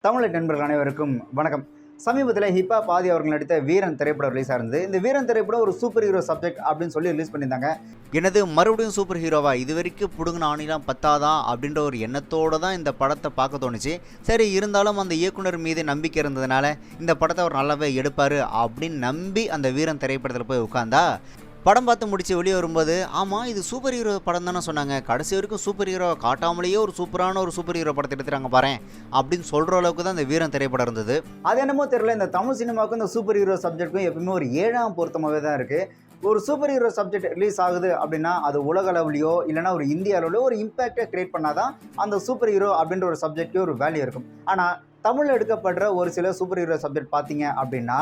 தமிழ் நண்பர்கள் அனைவருக்கும் வணக்கம். சமீபத்தில் ஹிப்பா பாதி அவர்கள் நடித்த வீரன் திரைப்படம் ரிலீஸ் ஆயிருந்தது. இந்த வீரன் திரைப்படம் ஒரு சூப்பர் ஹீரோ சப்ஜெக்ட் அப்படின்னு சொல்லி ரிலீஸ் பண்ணியிருந்தாங்க. எனது மறுபடியும் சூப்பர் ஹீரோவா இது வரைக்கும் பிடுங்கின ஆணிலாம் பத்தாதான் அப்படின்ற ஒரு எண்ணத்தோடு தான் இந்த படத்தை பார்க்க தோணுச்சு. சரி, இருந்தாலும் அந்த இயக்குனர் மீது நம்பிக்கை இருந்ததுனால இந்த படத்தை அவர் நல்லாவே எடுப்பார் அப்படின்னு நம்பி அந்த வீரன் திரைப்படத்தில் போய் உட்காந்தா படம் பார்த்து முடிச்சு வெளியே வரும்போது, ஆமாம் இது சூப்பர் ஹீரோ படம் தானே சொன்னாங்க, கடைசி வரைக்கும் சூப்பர் ஹீரோவை காட்டாமலேயே ஒரு சூப்பரான ஒரு சூப்பர் ஹீரோ படத்தை எடுத்துறாங்க பாரு அப்படின்னு சொல்கிற அளவுக்கு தான் இந்த வீரன் திரைப்படம் இருந்தது. அது என்னமோ தெரியல, இந்த தமிழ் சினிமாவுக்கும் இந்த சூப்பர் ஹீரோ சப்ஜெக்ட்டுக்கும் எப்பவுமே ஒரு ஏழாம் பொருத்தமாகவே தான் இருக்குது. ஒரு சூப்பர் ஹீரோ சப்ஜெக்ட் ரிலீஸ் ஆகுது அப்படின்னா அது உலக அளவுலையோ இல்லைனா ஒரு இந்திய அளவுலையோ ஒரு இம்பாக்டை கிரியேட் பண்ணாதான் அந்த சூப்பர் ஹீரோ அப்படின்ற ஒரு சப்ஜெக்டே ஒரு வேல்யூ இருக்கும். ஆனால் தமிழில் எடுக்கப்படுற ஒரு சில சூப்பர் ஹீரோ சப்ஜெக்ட் பார்த்தீங்க அப்படின்னா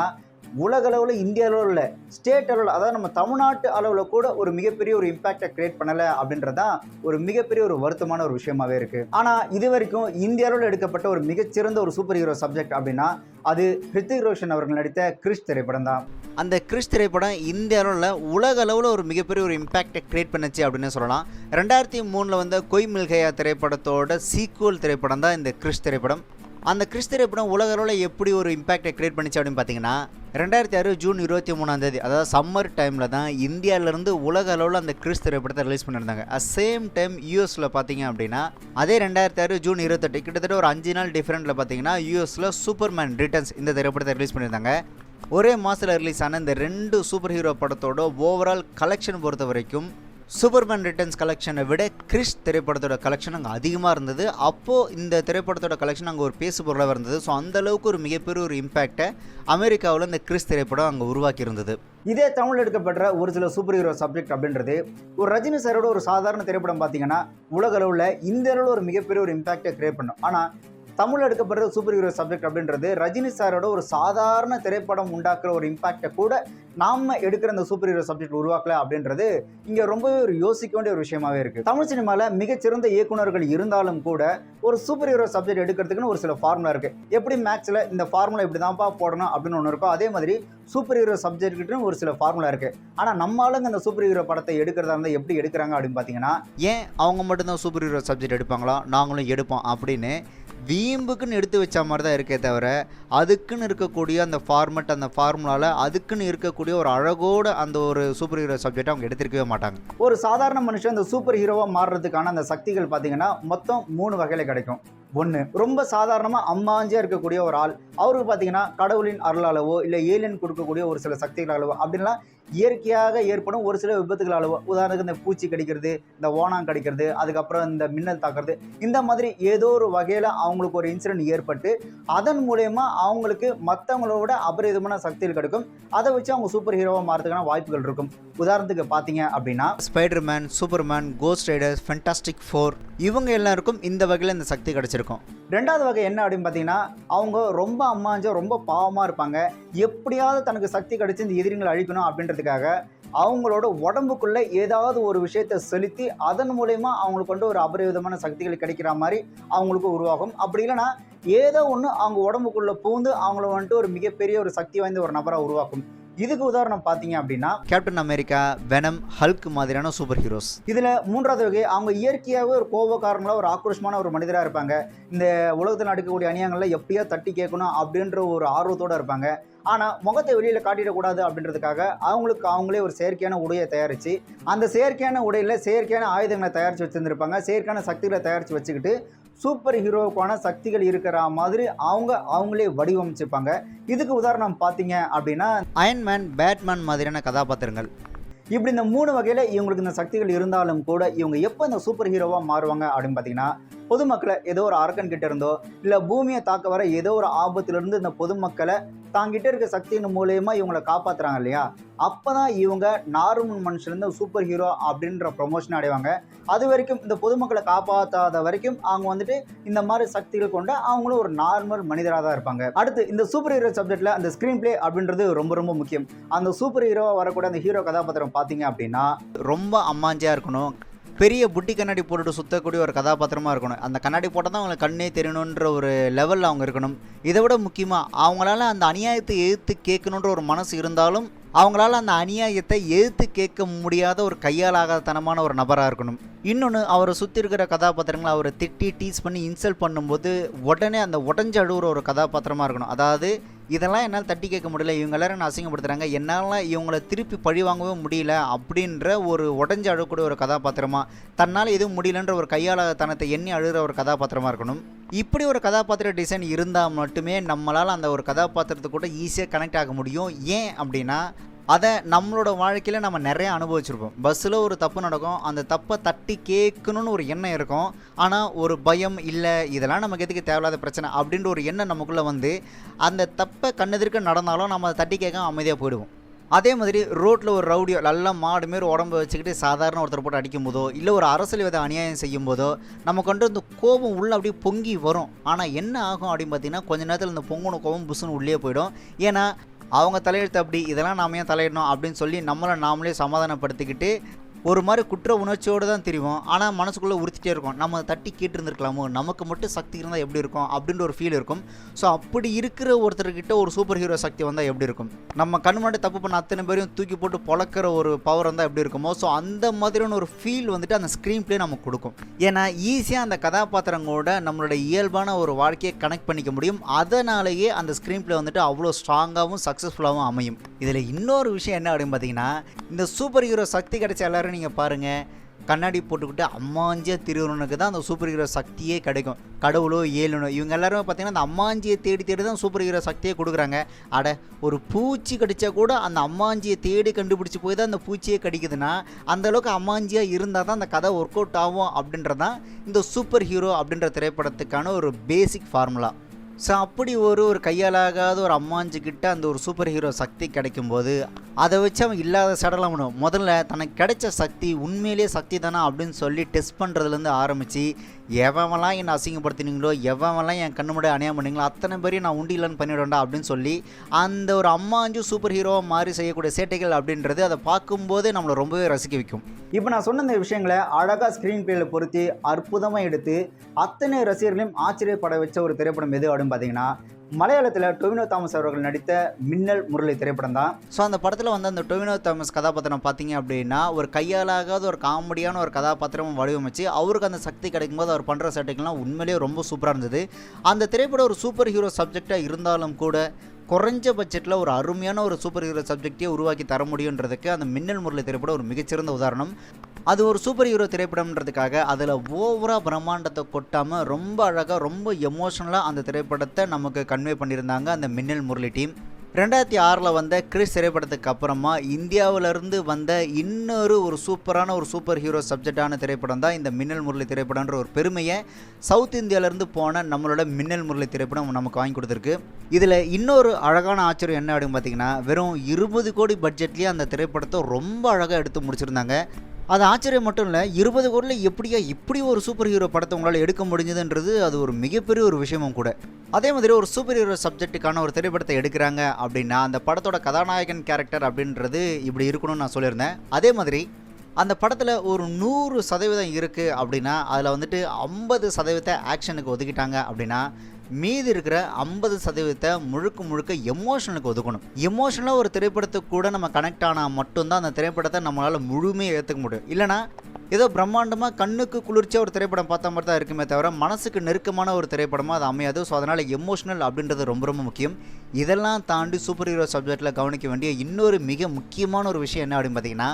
உலக அளவில், இந்திய அளவில், ஸ்டேட் அளவில், அதாவது நம்ம தமிழ்நாட்டு அளவில் கூட ஒரு மிகப்பெரிய ஒரு இம்பாக்டை கிரியேட் பண்ணலை அப்படின்றதான் ஒரு மிகப்பெரிய ஒரு வருத்தமான ஒரு விஷயமாவே இருக்குது. ஆனால் இது வரைக்கும் இந்திய அளவில் எடுக்கப்பட்ட ஒரு மிகச்சிறந்த ஒரு சூப்பர் ஹீரோ சப்ஜெக்ட் அப்படின்னா அது ஹிருத்திக் ரோஷன் அவர்கள் நடித்த கிறிஷ் திரைப்படம் தான். அந்த கிறிஷ் திரைப்படம் இந்திய அளவில் உலக அளவில் ஒரு மிகப்பெரிய ஒரு இம்பாக்டை கிரியேட் பண்ணுச்சு அப்படின்னு சொல்லலாம். 2003 வந்த கொய் மில்கையா திரைப்படத்தோட சீக்குவல் திரைப்படம் தான் இந்த கிறிஷ் திரைப்படம். அந்த கிறிஷ் திரைப்படம் உலக அளவில் எப்படி ஒரு இம்பாக்டை கிரியேட் பண்ணிச்சு அப்படின்னு பார்த்தீங்கன்னா 2006 ஜூன் 23 அதாவது சம்மர் டைமில் தான் இந்தியாவிலேருந்து உலக அளவில் அந்த கிறிஷ் திரைப்படத்தை ரிலீஸ் பண்ணியிருந்தாங்க. சேம் டைம் யூஎஸில் பார்த்தீங்க அப்படின்னா அதே 2006 ஜூன் 28 கிட்டத்தட்ட ஒரு 5 நாள் டிஃப்ரெண்ட்டில் பார்த்தீங்கன்னா யூஎஸில் சூப்பர்மேன் ரிட்டர்ன்ஸ் இந்த திரைப்படத்தை ரிலீஸ் பண்ணியிருந்தாங்க. ஒரே மாதத்தில் ரிலீஸ் ஆன இந்த 2 சூப்பர் ஹீரோ படத்தோட ஓவரால் கலெக்ஷன் பொறுத்த வரைக்கும் சூப்பர்மேன் ரிட்டர்ன்ஸ் கலெக்ஷனை விட கிறிஷ் திரைப்படத்தோட கலெக்ஷன் அங்கே அதிகமாக இருந்தது. அப்போது இந்த திரைப்படத்தோட கலெக்ஷன் அங்கே ஒரு பேசு பொருளாக இருந்தது. ஸோ அந்தளவுக்கு ஒரு மிகப்பெரிய ஒரு இம்பேக்டை அமெரிக்காவில் இந்த கிறிஷ் திரைப்படம் அங்கே உருவாக்கி இருந்தது. இதே தமிழ் எடுக்கப்படுற ஒரு சில சூப்பர் ஹீரோ சப்ஜெக்ட் அப்படின்றது ஒரு ரஜினி சாரோட ஒரு சாதாரண திரைப்படம் பார்த்தீங்கன்னா உலக அளவில், இந்த அளவில் ஒரு மிகப்பெரிய ஒரு இம்பாக்டை கிரியேட் பண்ணும். ஆனால் தமிழ் எடுக்கப்படுற சூப்பர் ஹீரோ சப்ஜெக்ட் அப்படின்றது ரஜினி சாரோட ஒரு சாதாரண திரைப்படம் உண்டாக்குற ஒரு இம்பாக்டை கூட நாம எடுக்கிற அந்த சூப்பர் ஹீரோ சப்ஜெக்ட் உருவாக்கல அப்படின்றது இங்க ரொம்பவே ஒரு யோசிக்க வேண்டிய ஒரு விஷயமாவே இருக்கு. தமிழ் சினிமால மிகச்சிறந்த இயக்குநர்கள் இருந்தாலும் கூட ஒரு சூப்பர் ஹீரோ சப்ஜெக்ட் எடுக்கிறதுக்குன்னு ஒரு சில ஃபார்முலா இருக்கு. எப்படி மேக்ஸ்ல இந்த ஃபார்முலா இப்படிதான்ப்பா போடணும் அப்படின்னு ஒன்று இருக்கும், அதே மாதிரி சூப்பர் ஹீரோ சப்ஜெக்ட்னு ஒரு சில ஃபார்முலா இருக்கு. ஆனா நம்ம ஆளுங்க அந்த சூப்பர் ஹீரோ படத்தை எடுக்கிறதா இருந்தால் எப்படி எடுக்கிறாங்க அப்படின்னு பார்த்தீங்கன்னா, ஏன் அவங்க மட்டும்தான் சூப்பர் ஹீரோ சப்ஜெக்ட் எடுப்பாங்களா, நாங்களும் எடுப்போம் அப்படின்னு வீம்புக்குன்னு எடுத்து வச்ச மாதிரி தான் இருக்கே தவிர அதுக்குன்னு இருக்கக்கூடிய அந்த ஃபார்மெட், அந்த ஃபார்முலாவில் அதுக்குன்னு இருக்கக்கூடிய ஒரு அழகோட அந்த ஒரு சூப்பர் ஹீரோ சப்ஜெக்ட் அவங்க எடுத்திருக்கவே மாட்டாங்க. ஒரு சாதாரண மனுஷன் அந்த சூப்பர் ஹீரோவாக மாறுறதுக்கான அந்த சக்திகள் பார்த்தீங்கன்னா மொத்தம் 3 வகையில் கிடைக்கும். ஒன்று, ரொம்ப சாதாரணமாக அம்மாஞ்சியாக இருக்கக்கூடிய ஒரு ஆள், அவருக்கு பார்த்தீங்கன்னா கடவுளின் அருளாலவோ இல்லை ஏலியன் கொடுக்கக்கூடிய ஒரு சில சக்திகளாலவோ அப்படின்லாம் இயற்கையாக ஏற்படும் ஒரு சில விபத்துகளாலவோ, உதாரணத்துக்கு இந்த பூச்சி கடிக்கிறது, இந்த ஓனாங் கடிக்கிறது, அதுக்கப்புறம் இந்த மின்னல் தாக்குறது, இந்த மாதிரி ஏதோ ஒரு வகையில் அவங்களுக்கு ஒரு இன்சிடென்ட் ஏற்பட்டு அதன் மூலயமா அவங்களுக்கு மற்றவங்களோட அபரிதமான சக்திகள் கிடைக்கும். அதை வச்சு அவங்க சூப்பர் ஹீரோவாக மாறதுக்கான வாய்ப்புகள் இருக்கும். உதாரணத்துக்கு பார்த்தீங்க அப்படின்னா Spiderman, Superman, Ghost Riders, Fantastic Four இவங்க எல்லாருக்கும் இந்த வகையில் இந்த சக்தி கிடைச்சிருக்கும். ரெண்டாவது வகை என்ன அப்படின்னு பார்த்தீங்கன்னா, அவங்க ரொம்ப அம்மாஞ்சா ரொம்ப பாவமாக இருப்பாங்க. எப்படியாவது தனக்கு சக்தி கிடைச்சி இந்த எதிரிகளை அழிக்கணும் அப்படின்றதுக்காக அவங்களோட உடம்புக்குள்ள ஏதாவது ஒரு விஷயத்தை செலுத்தி அதன் மூலயமா அவங்களுக்கு வந்து ஒரு அபரிவிதமான சக்திகள் கிடைக்கிற மாதிரி அவங்களுக்கு உருவாகும். அப்படி இல்லைன்னா ஏதோ ஒன்று அவங்க உடம்புக்குள்ள பூந்து அவங்கள வந்துட்டு ஒரு மிகப்பெரிய ஒரு சக்தி வாய்ந்த ஒரு நபராக உருவாக்கும். இதுக்கு உதாரணம் பார்த்தீங்க அப்படின்னா கேப்டன் அமெரிக்கா, வெனம், ஹல்க் மாதிரியான சூப்பர் ஹீரோஸ். இதில் மூன்றாவது வகை அவங்க இயற்கையாகவே ஒரு கோபக்காரங்களா ஒரு ஆக்ரோஷமான ஒரு மனிதராக இருப்பாங்க. இந்த உலகத்தில் நடக்கக்கூடிய அநியாயங்களில் எப்படியா தட்டி கேட்கணும் அப்படின்ற ஒரு ஆர்வத்தோடு இருப்பாங்க. ஆனால் முகத்தை வெளியில் காட்டிடக்கூடாது அப்படின்றதுக்காக அவங்களுக்கு அவங்களே ஒரு செயற்கையான உடையை தயாரித்து அந்த செயற்கையான உடையில் செயற்கையான ஆயுதங்களை தயாரித்து வச்சுருந்துருப்பாங்க. செயற்கையான சக்திகளை தயாரித்து வச்சுக்கிட்டு சூப்பர் ஹீரோவுக்கான சக்திகள் இருக்கிற மாதிரி அவங்களே வடிவமைச்சிருப்பாங்க. இதுக்கு உதாரணம் பார்த்தீங்க அப்படின்னா அயன்மேன், பேட்மேன் மாதிரியான கதாபாத்திரங்கள். இப்படி இந்த 3 வகையில் இவங்களுக்கு இந்த சக்திகள் இருந்தாலும் கூட இவங்க எப்போ இந்த சூப்பர் ஹீரோவாக மாறுவாங்க அப்படின்னு பார்த்தீங்கன்னா, பொதுமக்களை ஏதோ ஒரு அரக்கன் கிட்ட இருந்தோ இல்லை பூமியை தாக்க வர ஏதோ ஒரு ஆபத்திலிருந்து இந்த பொதுமக்களை தாங்கிட்ட இருக்க சக்தியின் மூலயமா இவங்களை காப்பாற்றுறாங்க இல்லையா, அப்போ தான் இவங்க நார்மல் மனுஷன்லேருந்து சூப்பர் ஹீரோ அப்படின்ற ப்ரொமோஷன் அடைவாங்க. அது வரைக்கும் இந்த பொதுமக்களை காப்பாற்றாத வரைக்கும் அவங்க வந்துட்டு இந்த மாதிரி சக்திகள் கொண்ட அவங்களும் ஒரு நார்மல் மனிதராக தான் இருப்பாங்க. அடுத்து இந்த சூப்பர் ஹீரோ சப்ஜெக்டில் அந்த ஸ்க்ரீன் பிளே அப்படின்றது ரொம்ப ரொம்ப முக்கியம். அந்த சூப்பர் ஹீரோவாக வரக்கூடிய அந்த ஹீரோ கதாபாத்திரம் பார்த்தீங்க அப்படின்னா ரொம்ப அம்மாஞ்சியாக இருக்கணும். பெரிய புட்டி கண்ணாடி போட்டுட்டு சுற்றக்கூடிய ஒரு கதாபாத்திரமாக இருக்கணும். அந்த கண்ணாடி போட்டால் தான் அவங்களுக்கு கண்ணே தெரியணுன்ற ஒரு லெவலில் அவங்க இருக்கணும். இதை விட முக்கியமாக அவங்களால அந்த அநியாயத்தை எதிர்த்து கேட்கணுன்ற ஒரு மனசு இருந்தாலும் அவங்களால அந்த அநியாயத்தை எதிர்த்து கேட்க முடியாத ஒரு கையாலாகாதனமான ஒரு நபராக இருக்கணும். இன்னொன்று, அவரை சுற்றி இருக்கிற கதாபாத்திரங்களை அவரை திட்டி டீஸ் பண்ணி இன்சல்ட் பண்ணும்போது உடனே அந்த உடஞ்சு அழுகுற ஒரு கதாபாத்திரமாக இருக்கணும். அதாவது இதெல்லாம் என்னால் தட்டி கேட்க முடியல, இவங்க எல்லாரும் என்ன அசிங்கப்படுத்துகிறாங்க, என்னால் இவங்களை திருப்பி பழி வாங்கவே முடியல அப்படின்ற ஒரு உடஞ்சு அழக்கூடிய ஒரு கதாபாத்திரமாக, தன்னால் எதுவும் முடியலன்ற ஒரு கையாளத்தனத்தை எண்ணி அழுகிற ஒரு கதாபாத்திரமாக இருக்கணும். இப்படி ஒரு கதாபாத்திர டிசைன் இருந்தால் மட்டுமே நம்மளால் அந்த ஒரு கதாபாத்திரத்தை கூட ஈஸியாக கனெக்ட் ஆக முடியும். ஏன் அப்படின்னா, அதை நம்மளோட வாழ்க்கையில் நம்ம நிறைய அனுபவிச்சிருப்போம். பஸ்ஸில் ஒரு தப்பு நடக்கும், அந்த தப்பை தட்டி கேட்கணுன்னு ஒரு எண்ணம் இருக்கும். ஆனால் ஒரு பயம், இல்லை இதெல்லாம் நமக்கு எதுக்கு தேவையில்லாத பிரச்சனை அப்படின்ற ஒரு எண்ணம் நமக்குள்ளே வந்து அந்த தப்பை கண்ணெதிர்க்க நடந்தாலும் நம்ம அதை தட்டி கேட்க அமைதியாக போயிடுவோம். அதே மாதிரி ரோட்டில் ஒரு ரவுடியோ நல்லா மாடு மாரி உடம்பு வச்சுக்கிட்டு சாதாரண ஒருத்தர் போட்டு அடிக்கும் போதோ, இல்லை ஒரு அரசியல்வாத அநியாயம் செய்யும் போதோ நமக்கு வந்து இந்த கோபம் உள்ளே அப்படியே பொங்கி வரும். ஆனால் என்ன ஆகும் அப்படின்னு பார்த்தீங்கன்னா, கொஞ்ச நேரத்தில் இந்த பொங்குன கோபம் புசுன்னு உள்ளே போயிடும். ஏன்னா அவங்க தலையெழுத்து அப்படி, இதெல்லாம் நாம் ஏன் தலையிடணும் அப்படின்னு சொல்லி நம்மளை நாமளே சமாதானப்படுத்திக்கிட்டு ஒரு மாதிரி குற்ற உணர்ச்சியோடு தான் தெரியும். ஆனால் மனசுக்குள்ளே உறுத்திட்டே இருக்கும், நம்ம தட்டி கேட்டுருந்துருக்கலாமோ, நமக்கு மட்டும் சக்தி இருந்தால் எப்படி இருக்கும் அப்படின்ற ஒரு ஃபீல் இருக்கும். ஸோ அப்படி இருக்கிற ஒருத்தர்கிட்ட ஒரு சூப்பர் ஹீரோ சக்தி வந்தால் எப்படி இருக்கும், நம்ம கண் முன்னாடி தப்பு பண்ண அத்தனை பேரையும் தூக்கி போட்டு பொழக்கிற ஒரு பவர் வந்தால் எப்படி இருக்குமோ, ஸோ அந்த மாதிரியான ஒரு ஃபீல் வந்துட்டு அந்த ஸ்க்ரீன் பிளே நமக்கு கொடுக்கும். ஏன்னா ஈஸியாக அந்த கதாபாத்திரங்களோட நம்மளோட இயல்பான ஒரு வாழ்க்கையை கனெக்ட் பண்ணிக்க முடியும். அதனாலேயே அந்த ஸ்க்ரீன் பிளே வந்துட்டு அவ்வளோ ஸ்ட்ராங்காகவும் சக்ஸஸ்ஃபுல்லாகவும் அமையும். இதில் இன்னொரு விஷயம் என்ன அப்படின்னு பார்த்தீங்கன்னா, இந்த சூப்பர் ஹீரோ சக்தி கிடைச்ச எல்லாரும் நீங்கள் பாருங்கள், கண்ணாடி போட்டுக்கிட்டு அம்மாஞ்சியை திருவனுக்கு தான் அந்த சூப்பர் ஹீரோ சக்தியே கிடைக்கும். கடவுளோ ஏழுனோ இவங்க எல்லாருமே பார்த்தீங்கன்னா அந்த அம்மாஞ்சியை தேடி தேடி தான் சூப்பர் ஹீரோ சக்தியே கொடுக்குறாங்க. அட ஒரு பூச்சி கடிச்சா கூட அந்த அம்மாஞ்சியை தேடி கண்டுபிடிச்சி போய் தான் அந்த பூச்சியே கடிக்குதுன்னா, அந்தளவுக்கு அம்மாஞ்சியாக இருந்தால் தான் அந்த கதை ஒர்க் அவுட் ஆகும் அப்படின்றதான் இந்த சூப்பர் ஹீரோ அப்படின்ற திரைப்படத்துக்கான ஒரு பேசிக் ஃபார்முலா. ஸோ அப்படி ஒரு கையாலாகாத ஒரு அம்மாஞ்சிக்கிட்ட அந்த ஒரு சூப்பர் ஹீரோ சக்தி கிடைக்கும்போது அதை வச்சு அவன் இல்லாத சடலாம் பண்ணும். முதல்ல தனக்கு கிடைச்ச சக்தி உண்மையிலேயே சக்தி தானா அப்படின்னு சொல்லி டெஸ்ட் பண்ணுறதுலேருந்து ஆரம்பித்து, எவன்லாம் என்னை அசிங்கப்படுத்தினீங்களோ, எவன்லாம் என் கண்ணு முன்னாடி அநியாயம் பண்ணீங்களோ அத்தனை பேரையும் நான் உண்டிலன்னு பண்ணிவிடேன்டா அப்படின்னு சொல்லி அந்த ஒரு அம்மாஞ்சும் சூப்பர் ஹீரோவை மாதிரி செய்யக்கூடிய சேட்டைகள் அப்படின்றது அதை பார்க்கும்போதே நம்மளை ரொம்பவே ரசிக்க வைக்கும். இப்போ நான் சொன்ன இந்த விஷயங்களை அழகாக ஸ்க்ரீன் பிளேயில் பொருத்தி அற்புதமாக எடுத்து அத்தனை ரசிகர்களையும் ஆச்சரியப்பட வச்ச ஒரு திரைப்படம் எது அப்படின்னு பார்த்தீங்கன்னா, மலையாளத்தில் டொவினோ தாமஸ் அவர்கள் நடித்த மின்னல் முரளி திரைப்படம் தான். ஸோ அந்த படத்தில் வந்து அந்த டொவினோ தாமஸ் கதாபாத்திரம் பார்த்தீங்க அப்படின்னா, ஒரு கையாலாகாத ஒரு காமெடியான ஒரு கதாபாத்திரம் வடிவமைச்சு அவருக்கு அந்த சக்தி கிடைக்கும்போது அவர் பண்ணுற சேட்டைகள்லாம் உண்மையிலேயே ரொம்ப சூப்பராக இருந்தது. அந்த திரைப்படம் ஒரு சூப்பர் ஹீரோ சப்ஜெக்டாக இருந்தாலும் கூட குறைஞ்ச பட்ஜெட்டில் ஒரு அருமையான ஒரு சூப்பர் ஹீரோ சப்ஜெக்டையே உருவாக்கி தர முடியுன்றதுக்கு அந்த மின்னல் முரளி திரைப்படம் ஒரு மிகச்சிறந்த உதாரணம். அது ஒரு சூப்பர் ஹீரோ திரைப்படம்ன்றதுக்காக அதில் ஓவராக பிரம்மாண்டத்தை கொட்டாமல் ரொம்ப அழகாக ரொம்ப எமோஷனலாக அந்த திரைப்படத்தை நமக்கு கன்வே பண்ணியிருந்தாங்க அந்த மின்னல் முரளி டீம். 2006 வந்த கிறிஸ் திரைப்படத்துக்கு அப்புறமா இந்தியாவிலேருந்து வந்த இன்னொரு ஒரு சூப்பரான ஒரு சூப்பர் ஹீரோ சப்ஜெக்டான திரைப்படம் தான் இந்த மின்னல் முரளி திரைப்படம்ன்ற ஒரு பெருமையை சவுத் இந்தியாவிலேருந்து போன நம்மளோட மின்னல் முரளி திரைப்படம் நமக்கு வாங்கி கொடுத்துருக்கு. இதில் இன்னொரு அழகான ஆச்சரியம் என்ன அப்படின்னு பார்த்தீங்கன்னா, வெறும் 20 கோடி பட்ஜெட்லேயே அந்த திரைப்படத்தை ரொம்ப அழகாக எடுத்து முடிச்சிருந்தாங்க. அது ஆச்சரியம் மட்டும் இல்லை, 20 கோடியில் எப்படியா இப்படி ஒரு சூப்பர் ஹீரோ படத்தை உங்களால் எடுக்க முடிஞ்சதுன்றது அது ஒரு மிகப்பெரிய ஒரு விஷயமும் கூட. அதே மாதிரி ஒரு சூப்பர் ஹீரோ சப்ஜெக்ட்டுக்கான ஒரு திரைப்படத்தை எடுக்கிறாங்க அப்படின்னா அந்த படத்தோட கதாநாயகன் கேரக்டர் அப்படின்றது இப்படி இருக்கணும்னு நான் சொல்லியிருந்தேன். அதே மாதிரி அந்த படத்தில் ஒரு 100% இருக்குது அப்படின்னா அதில் வந்துட்டு 50% ஆக்ஷனுக்கு ஒதுக்கிட்டாங்க அப்படின்னா மீதி இருக்கிற 50% முழுக்க எமோஷனுக்கு ஒதுக்கணும். எமோஷனலாக ஒரு திரைப்படத்துக்கு கூட நம்ம கனெக்ட் ஆனால் மட்டும்தான் அந்த திரைப்படத்தை நம்மளால் முழுமையாக ஏற்றுக்க முடியும். இல்லைனா ஏதோ பிரம்மாண்டமாக கண்ணுக்கு குளிர்ச்சியாக ஒரு திரைப்படம் பார்த்த மாதிரி தான் இருக்குமே தவிர மனசுக்கு நெருக்கமான ஒரு திரைப்படமாக அது அமையாது. ஸோ அதனால் எமோஷனல் அப்படின்றது ரொம்ப ரொம்ப முக்கியம். இதெல்லாம் தாண்டி சூப்பர் ஹீரோ சப்ஜெக்டில் கவனிக்க வேண்டிய இன்னொரு மிக முக்கியமான ஒரு விஷயம் என்ன அப்படின்னு பார்த்தீங்கன்னா,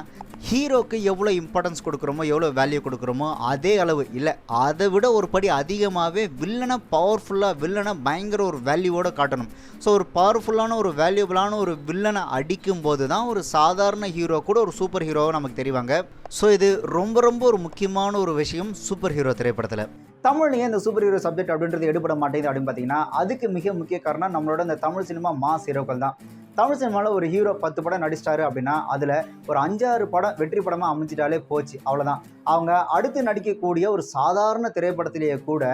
ஹீரோக்கு எவ்வளோ இம்பார்ட்டன்ஸ் கொடுக்குறோமோ எவ்வளோ வேல்யூ கொடுக்குறோமோ அதே அளவு இல்லை, அதை விட ஒரு படி அதிகமாகவே வில்லனை பவர்ஃபுல்லாக வில்லனை பயங்கர ஒரு வேல்யூவோடு காட்டணும். ஸோ ஒரு பவர்ஃபுல்லான ஒரு வேல்யூபிளான ஒரு வில்லனை அடிக்கும் போது தான் ஒரு சாதாரண ஹீரோ கூட ஒரு சூப்பர் ஹீரோவை நமக்கு தெரிவாங்க. ஸோ இது ரொம்ப ரொம்ப ஒரு முக்கியமான ஒரு விஷயம் சூப்பர் ஹீரோ திரைப்படத்தில். தமிழ்லேயே இந்த சூப்பர் ஹீரோ சப்ஜெக்ட் அப்படின்றது எடுபட மாட்டேங்குது அப்படின்னு பார்த்தீங்கன்னா, அதுக்கு மிக முக்கிய காரணம் நம்மளோட இந்த தமிழ் சினிமா மாஸ் ஹீரோக்கள் தான். தமிழ் சினிமாவில் ஒரு ஹீரோ 10 படம் நடிச்சிட்டாரு அப்படின்னா அதில் ஒரு 5-6 படம் வெற்றி படமாக அமைஞ்சிட்டாலே போச்சு, அவ்வளோதான். அவங்க அடுத்து நடிக்கக்கூடிய ஒரு சாதாரண திரைப்படத்திலேயே கூட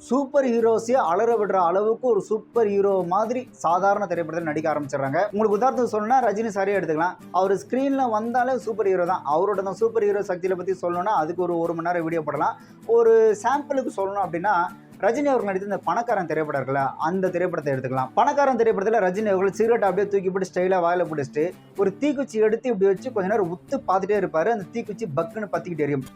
சூப்பர் ஹீரோஸே அலற விடுற அளவுக்கு ஒரு சூப்பர் ஹீரோ மாதிரி சாதாரண திரைப்படத்தில் நடிக்க ஆரம்பிச்சிடுறாங்க. உங்களுக்கு உதாரணத்துக்கு சொல்லணும்னா ரஜினி சாரே எடுத்துக்கலாம். அவர் ஸ்க்ரீனில் வந்தாலே சூப்பர் ஹீரோ தான். அவரோட தான் சூப்பர் ஹீரோ சக்தியை பற்றி சொல்லணும்னா அதுக்கு ஒரு 1 மணி நேரம் வீடியோ போடலாம். ஒரு சாம்பிளுக்கு சொல்லணும் அப்படின்னா ரஜினி அவர்கள் நடித்த இந்த பணக்காரன் திரைப்படம் இருக்குல்ல, அந்த திரைப்படத்தை எடுத்துக்கலாம். பணக்காரன் திரைப்படத்தில் ரஜினி அவர்கள் சிகரெட் அப்படியே தூக்கி போட்டு ஸ்டைலாக வாயில பிடிச்சிட்டு ஒரு தீக்குச்சி எடுத்து இப்படி வச்சு கொஞ்ச நேரம் உத்து பார்த்துட்டே இருப்பாரு. அந்த தீக்குச்சி பக்குன்னு பத்திக்கிட்டு எரியும்.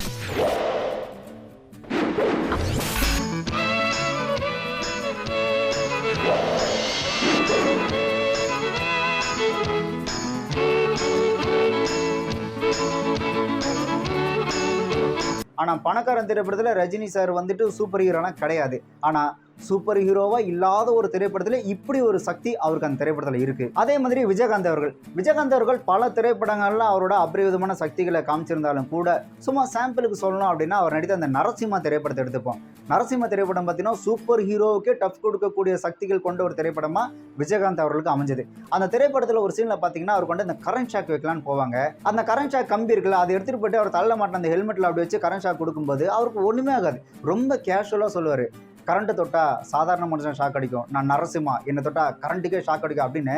ஆனால் பணக்காரன் திரைப்படத்தில் ரஜினி சார் வந்துட்டு சூப்பர் ஹீரோலாம் கிடையாது. ஆனால் சூப்பர் ஹீரோவா இல்லாத ஒரு திரைப்படத்தில் இப்படி ஒரு சக்தி அவருக்கு அந்த திரைப்படத்தில் இருக்கு. அதே மாதிரி விஜயகாந்த் அவர்கள் பல திரைப்படங்கள்ல அவரோட அபரிவிதமான சக்திகளை காமிச்சிருந்தாலும் கூட சும்மா சாம்பிளுக்கு சொல்லணும் அப்படின்னா அவர் நடித்த அந்த நரசிம்மா திரைப்படத்தை எடுத்துப்போம். நரசிம்ம திரைப்படம் பார்த்தீங்கன்னா சூப்பர் ஹீரோவுக்கே டஃப் கொடுக்கக்கூடிய சக்திகள் கொண்ட ஒரு திரைப்படமா விஜயகாந்த் அவர்களுக்கு அமைஞ்சது. அந்த திரைப்படத்தில் ஒரு சீன்ல பார்த்தீங்கன்னா அவர் கொண்டு அந்த கரண்ட் ஷாக் வைக்கலான்னு போவாங்க. அந்த கரண்ட் ஷாக் கம்பி இருக்குல்ல, அதை எடுத்துட்டு போயிட்டு அவர் தள்ள மாட்டேன் அந்த ஹெல்மெட்ல அப்படி வச்சு கரண்ட் ஷாக் கொடுக்கும்போது அவருக்கு ஒண்ணுமே ஆகாது. ரொம்ப கேஷுவலா சொல்லுவாரு, கரண்ட் தொட்டா சாதாரண மனுஷன் ஷாக் அடிக்கும், நான் நரசிம்மா என்னை தொட்டா கரண்ட்டுக்கே ஷாக் அடிக்கும் அப்படின்னு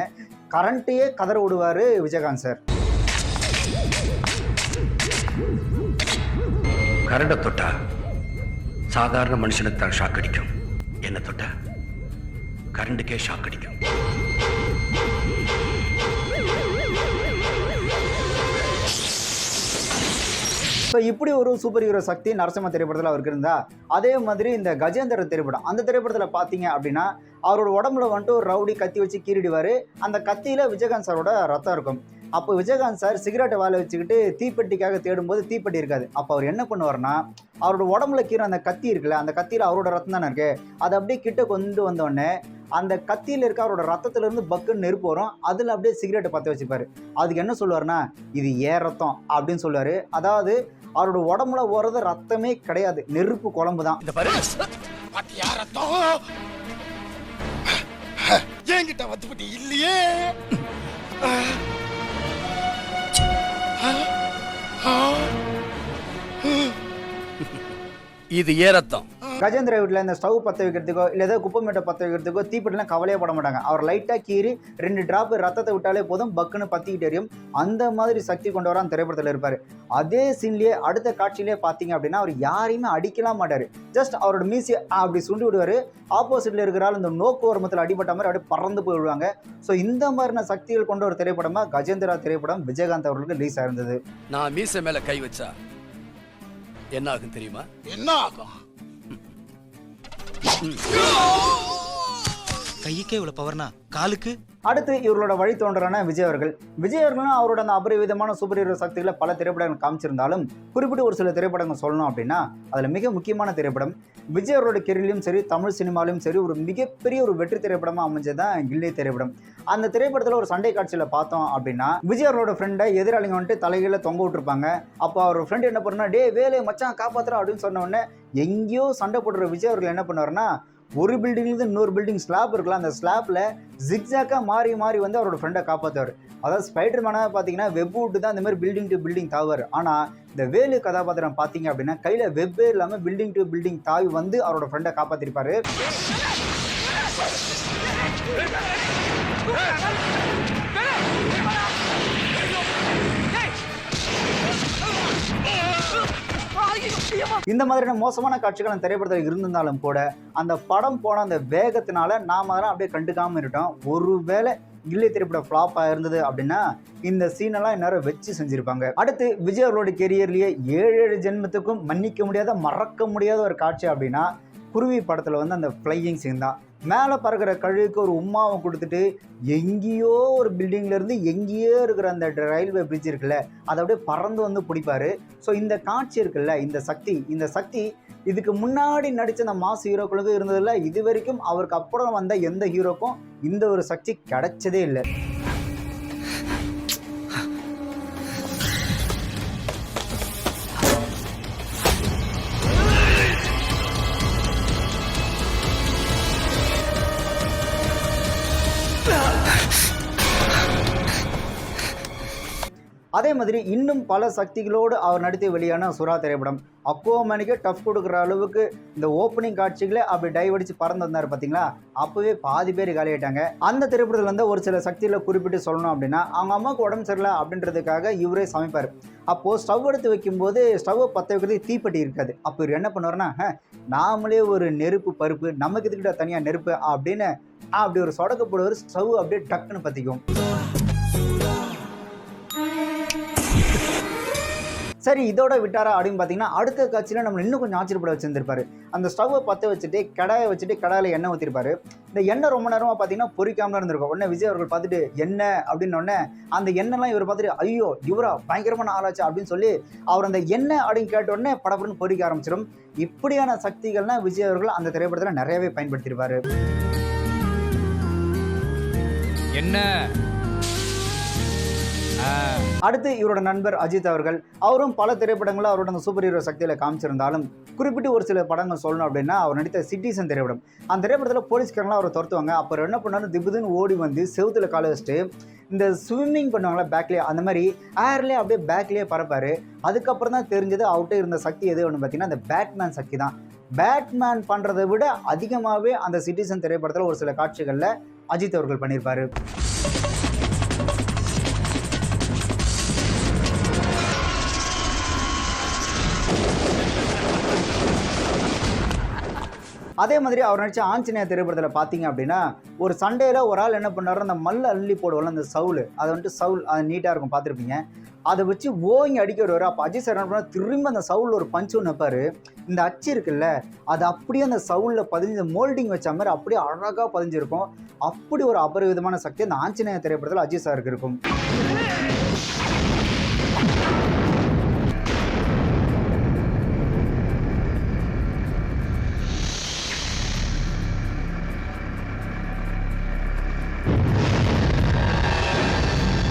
கரண்ட்டையே கதற விடுவாரு விஜயகாந்த் சார். கரண்ட தொட்டா சாதாரண மனுஷனுக்கு தான் ஷாக் அடிக்கும், என்ன தொட்டா கரண்ட்டுக்கே ஷாக் அடிக்கும். ஸோ இப்படி ஒரு சூப்பர் ஹீரோ சக்தி நரசிம்ம திரைப்படத்தில் அவருக்கு இருந்தா, அதே மாதிரி இந்த கஜேந்திர திரைப்படம், அந்த திரைப்படத்தில் பார்த்தீங்க அப்படின்னா அவரோட உடம்புல வந்துட்டு ஒரு ரவுடி கத்தி வச்சு கீறிடுவார். அந்த கத்தியில் விஜயகாந்த் சாரோட ரத்தம் இருக்கும். அப்போ விஜயகாந்த் சார் சிகரெட்டை வாழை வச்சுக்கிட்டு தீப்பெட்டிக்காக தேடும்போது தீப்பெட்டி இருக்காது. அப்போ அவர் என்ன பண்ணுவார்னா அவரோட உடம்புல கீற அந்த கத்தி இருக்குல்ல, அந்த கத்தியில் அவரோட ரத்தம் தானே இருக்கு, அதை அப்படியே கிட்ட கொண்டு வந்தோடனே அந்த கத்தியில் இருக்க அவரோட ரத்தத்திலிருந்து பக்குன்னு நெருப்பு வரும். அதில் அப்படியே சிகரெட்டை பற்ற வச்சுப்பாரு. அதுக்கு என்ன சொல்லுவார்னா இது ஏன் ரத்தம் அப்படின்னு சொல்லுவார். அதாவது அவரோட உடம்புல ஓடுறது ரத்தமே கிடையாது, நெருப்பு குழம்பு தான். என்கிட்ட வந்துட்டு இல்லையே. இது ஏ ரத்தம். கஜேந்திர வீட்டில் இந்த ஸ்டவ் பற்ற வைக்கிறதுக்கோ இல்லை ஏதோ குப்பை மீட்டை பற்ற வைக்கிறதுக்கோ தீப்பெட்டிலாம் கவலையே பட மாட்டாங்க. அவர் லைட்டாக கீறி 2 டிராப் ரத்தத்தை விட்டாலே போதும், பக்குன்னு பற்றிக்கிட்டு எரியும். அந்த மாதிரி சக்தி கொண்டவராக அந்த திரைப்படத்தில் இருப்பார். அதே சீன்லேயே அடுத்த காட்சியிலே பார்த்தீங்க அப்படின்னா அவர் யாரையுமே அடிக்கலாம் மாட்டார். ஜஸ்ட் அவரோட மீசியை அப்படி சுண்டி விடுவார். ஆப்போசிட்டில் இருக்கிறாள் இந்த நோக்கு ஓரமத்தில் அடிபட்ட மாதிரி அப்படியே பறந்து போய் விடுவாங்க. ஸோ இந்த மாதிரியான சக்திகள் கொண்ட ஒரு திரைப்படமாக கஜேந்திரா திரைப்படம் விஜயகாந்த் அவர்களுக்கு ரிலீஸ் ஆயிருந்தது. நான் மீசை மேல கை வச்சா என்ன ஆகும் தெரியுமா? என்ன ஆகும்? கையுக்கே இவ்வளவு பவர்னா காலுக்கு. அடுத்து இவர்களோட வழித்தோன்றரான விஜய் அவர்களும் அவரோட அந்த அபரிவிதமான சூப்பர் ஹீரோ சக்திகளை பல திரைப்படங்கள் காமிச்சிருந்தாலும் குறிப்பிட்டு ஒரு சில திரைப்படங்கள் சொல்லணும் அப்படின்னா அதில் மிக முக்கியமான திரைப்படம் விஜய் அவரோட கெரியர்லையும் சரி தமிழ் சினிமாலையும் சரி ஒரு மிகப்பெரிய ஒரு வெற்றி திரைப்படமாக அமைஞ்சதான் கில்லி திரைப்படம். அந்த திரைப்படத்தில் ஒரு சண்டை காட்சியில் பார்த்தோம் அப்படின்னா விஜய் அவரோட ஃப்ரெண்டை எதிராளிங்க வந்துட்டு தலைகீழ தொங்க விட்டுருப்பாங்க. அப்போ அவர் ஃப்ரெண்டு என்ன பண்ணுறா, டே வேலையை மச்சான் காப்பாற்றுறோம் அப்படின்னு சொன்ன உடனே எங்கேயோ சண்டை போடுற விஜய் அவர்கள் என்ன பண்ணுவார்னா ஒரு பில்டிங்லேருந்து இன்னொரு பில்டிங் ஸ்லாப் இருக்கலாம், அந்த ஸ்லாப்பில் ஜிக்ஸாக்காக மாறி மாறி வந்து அவரோட ஃப்ரெண்டை காப்பாற்றுவார். அதாவது ஸ்பைடர் மேனாக பார்த்தீங்கன்னா வெப் விட்டு தான் இந்த மாதிரி பில்டிங் டு பில்டிங் தாவார். ஆனால் இந்த வேலு கதாபாத்திரம் பார்த்தீங்க அப்படின்னா கையில் வெப்பே இல்லாமல் பில்டிங் டு பில்டிங் தாவி வந்து அவரோட ஃப்ரெண்டை காப்பாற்றிருப்பார். இந்த மாதிரியான மோசமான காட்சிகள் அந்த திரைப்படத்தில் இருந்திருந்தாலும் கூட அந்த படம் போன அந்த வேகத்தினால நாம அதெல்லாம் அப்படியே கண்டுக்காம இருட்டோம். ஒருவேளை கில்லி திரைப்படம் ஃப்ளாப் ஆயிருந்தது அப்படின்னா இந்த சீனெல்லாம் இந்நேரம் வச்சு செஞ்சிருப்பாங்க. அடுத்து விஜய் அவர்களோட கெரியர்லேயே 7 ஜென்மத்துக்கும் மன்னிக்க முடியாத மறக்க முடியாத ஒரு காட்சி அப்படின்னா குருவி படத்தில் வந்து அந்த ஃப்ளையிங் சீன் தான். மேலே பறக்கிற கழுகுக்கு ஒரு உம்மாவை கொடுத்துட்டு எங்கேயோ ஒரு பில்டிங்லேருந்து எங்கேயோ இருக்கிற அந்த ரயில்வே பிரிட்ஜ் இருக்குல்ல அதை அப்படியே பறந்து வந்து பிடிப்பாரு. ஸோ இந்த காட்சி இருக்குல்ல, இந்த சக்தி இதுக்கு முன்னாடி நடித்த அந்த மாஸ் ஹீரோக்களுக்கும் இருந்ததில்ல, இது வரைக்கும் அவருக்கு அப்புறம் வந்த எந்த ஹீரோக்கும் இந்த ஒரு சக்தி கிடைச்சதே இல்லை. அதே மாதிரி இன்னும் பல சக்திகளோடு அவர் நடித்து வெளியான சுறா திரைப்படம் அக்வாமேனுக்கே டஃப் கொடுக்குற அளவுக்கு இந்த ஓப்பனிங் காட்சிகளே அப்படி டைவடிச்சு பறந்து வந்தார் பார்த்தீங்களா, அப்போவே பாதி பேர் காலியாயிட்டாங்க. அந்த திரைப்படத்தில் வந்து ஒரு சில சக்திகளை குறிப்பிட்டு சொல்லணும் அப்படின்னா அவங்க அம்மாவுக்கு உடம்பு சரியில்லை அப்படின்றதுக்காக இவரே சமைப்பார். அப்போது ஸ்டவ் எடுத்து வைக்கும்போது ஸ்டவ்வை பற்ற வைக்கிறதுக்கு தீப்பெட்டி இருக்காது. அப்போ இவர் என்ன பண்ணுவார்னா நாமளே ஒரு நெருப்பு பருப்பு, நமக்கு இதுக்கிட்ட தனியாக நெருப்பு அப்படின்னு அப்படி ஒரு சொடக்கப்படுவார். ஸ்டவ் அப்படியே டக்குன்னு பற்றிக்கும். சரி, இதோட விட்டாரா அப்படின்னு பார்த்தீங்கன்னா, அடுத்த காட்சியில் நம்ம இன்னும் கொஞ்சம் ஆச்சரியப்பட வச்சுருந்துருப்பாரு. அந்த ஸ்டவ்வை பற்ற வச்சுட்டு கடாயை வச்சுட்டு கடாயில் எண்ணெய் ஊற்றிருப்பாரு. இந்த எண்ணெய் ரொம்ப நேரமாக பார்த்தீங்கன்னா பொரிக்காமல் இருந்திருக்கும். உடனே விஜய் அவர்கள் பார்த்துட்டு எண்ணெய் அப்படின்னோடனே அந்த எண்ணெய்லாம் இவர் பார்த்துட்டு ஐயோ இவரா பயங்கரமான ஆளாச்சு அப்படின்னு சொல்லி அவர் அந்த எண்ணெய் அப்படின்னு கேட்ட உடனே படப்படன்னு பொரிக்க ஆரம்பிச்சிடும். இப்படியான சக்திகள்லாம் விஜய் அவர்கள் அந்த திரைப்படத்தில் நிறையவே பயன்படுத்தியிருப்பாரு. என்ன அடுத்து இவரோட நண்பர் அஜித் அவர்கள், அவரும் பல திரைப்படங்களில் அவரோட அந்த சூப்பர் ஹீரோ சக்தியில காமிச்சிருந்தாலும் குறிப்பிட்டு ஒரு சில படங்கள் சொல்லணும் அப்படின்னா அவர் நடித்த சிட்டிசன் திரைப்படம். அந்த திரைப்படத்தில் போலீஸ்காரங்களாம் அவரை துரத்துவாங்க. அப்புறம் என்ன பண்ணாலும் திபுதுன்னு ஓடி வந்து செவுத்துல காலை வச்சுட்டு இந்த ஸ்விம்மிங் பண்ணுவாங்களா பேக்லேயே, அந்த மாதிரி ஏர்லேயே அப்படியே பேக்லேயே பறப்பாரு. அதுக்கப்புறம் தான் தெரிஞ்சது அவர்கிட்ட இருந்த சக்தி எது ஒன்று பார்த்தீங்கன்னா அந்த பேட்மேன் சக்தி தான். பேட்மேன் பண்ணுறதை விட அதிகமாகவே அந்த சிட்டிசன் திரைப்படத்தில் ஒரு சில காட்சிகளில் அஜித் அவர்கள் பண்ணியிருப்பாரு. அதே மாதிரி அவர் நடித்த ஆஞ்சநேயர் திரைப்படத்தில் பார்த்தீங்க அப்படின்னா ஒரு சண்டையில் ஒரு ஆள் என்ன பண்ணாரோ அந்த மல்ல அள்ளி போடுவோம்ல அந்த சவுல், அதை வந்துட்டு சவுல் அது நீட்டாக இருக்கும் பார்த்துருப்பீங்க, அதை வச்சு ஓங்கி அடிக்க வருவார். அப்போ அஜித் சார் என்ன பண்ணால் திரும்ப அந்த சவுலில் ஒரு பஞ்சு ஒன்று வைப்பார். இந்த அச்சு இருக்குல்ல அது அப்படியே அந்த சவுலில் பதிஞ்சு மோல்டிங் வச்ச மாதிரி அப்படியே அழகாக பதிஞ்சிருக்கும். அப்படி ஒரு அபரிவிதமான சக்தி அந்த ஆஞ்சநேயர் திரைப்படத்தில் அஜித் சாருக்கு இருக்கும்.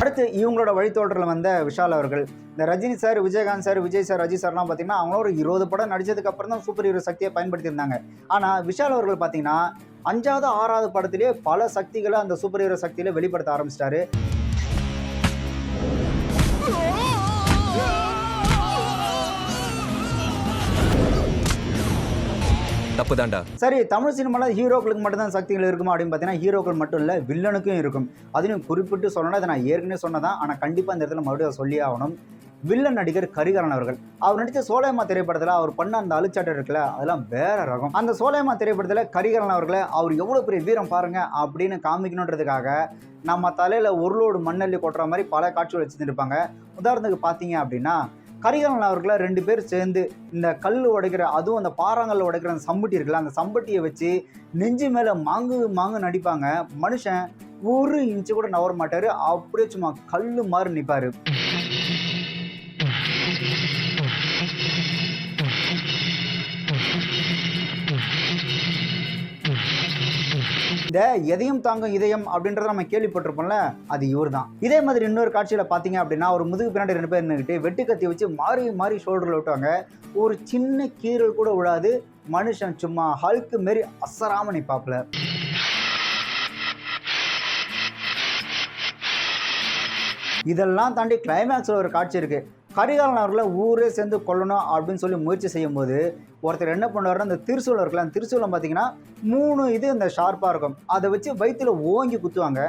அடுத்து இவங்களோட வழித்தோன்றல் வந்த விஷால் அவர்கள், இந்த Rajini sir, Vijayakanth sir, Vijay sir, Ajith சார்லாம் பார்த்தீங்கன்னா அவங்களும் ஒரு 20 படம் நடிச்சதுக்கு அப்புறம் தான் சூப்பர் ஹீரோ சக்தியை பயன்படுத்தியிருந்தாங்க. ஆனால் விஷால் அவர்கள் பார்த்தீங்கன்னா 5வது 6வது படத்திலேயே பல சக்திகளை அந்த சூப்பர் ஹீரோ சக்தியில வெளிப்படுத்த ஆரம்பிச்சிட்டாரு. தப்புதான்டா. சரி, தமிழ் சினிமாவில் ஹீரோக்களுக்கு மட்டும்தான் சக்திகள் இருக்குமா அப்படின்னு பார்த்தீங்கன்னா ஹீரோக்கள் மட்டும் இல்லை வில்லனுக்கும் இருக்கும். அதையும் குறிப்பிட்டு சொல்லணும்னா அதை நான் ஏற்கனவே சொன்னதான், ஆனால் கண்டிப்பாக இந்த இடத்துல மறுபடியும் சொல்லி ஆகணும். வில்லன் நடிகர் கரிகாலன் அவர்கள், அவர் நடித்த சோலையம்மா திரைப்படத்தில் அவர் பண்ண அந்த அழுச்சாட்டம் இருக்குல்ல அதெல்லாம் வேற ரகம். அந்த சோலையம்மா திரைப்படத்தில் கரிகாலன் அவர்களை அவர் எவ்வளோ பெரிய வீரம் பாருங்க அப்படின்னு காமிக்கணுன்றதுக்காக நம்ம தலையில் ஒரு லோடு மண்ணள்ளி கொட்டுற மாதிரி பல காட்சிகள் வச்சுருப்பாங்க. உதாரணத்துக்கு பார்த்தீங்க அப்படின்னா கரிகாலன் அவர்களை 2 பேர் சேர்ந்து இந்த கல் உடைக்கிற, அதுவும் அந்த பாறாங்கல்ல உடைக்கிற அந்த சம்பட்டி இருக்குல்ல அந்த சம்பட்டியை வச்சு நெஞ்சு மேலே மாங்கு நடிப்பாங்க. மனுஷன் 1 இன்ச்சு கூட நவர மாட்டார், அப்படியே சும்மா கல் மாதிரி நிற்பார். இந்த எதையும் தாங்கும் இதயம் அப்படின்றத நம்ம கேள்விப்பட்டிருப்போம்ல, அது இவர் தான். இதே மாதிரி இன்னொரு காட்சியில பாத்தீங்க அப்படின்னா ஒரு முதுகு பின்னாடி 2 பேர் நின்றுட்டு வெட்டு கத்தி வச்சு மாறி ஷோல்டர்ல விட்டுவாங்க. ஒரு சின்ன கீறல் கூட விடாது, மனுஷன் சும்மா ஹல்க்கு மாரி அசராம நிப்பாப்ல. இதெல்லாம் தாண்டி கிளைமேக்ஸ்ல ஒரு காட்சி இருக்கு. கரிகாலன் அவர்களை ஊரே சேர்ந்து கொல்லணும் அப்படின்னு சொல்லி முயற்சி செய்யும் போது ஒருத்தர் என்ன பண்ணுவாருன்னா அந்த திருசூலம் இருக்குல்ல, அந்த திருசூலம் பார்த்தீங்கன்னா 3 இது இந்த ஷார்ப்பாக இருக்கும், அதை வச்சு வயிற்றுல ஓங்கி குத்துவாங்க.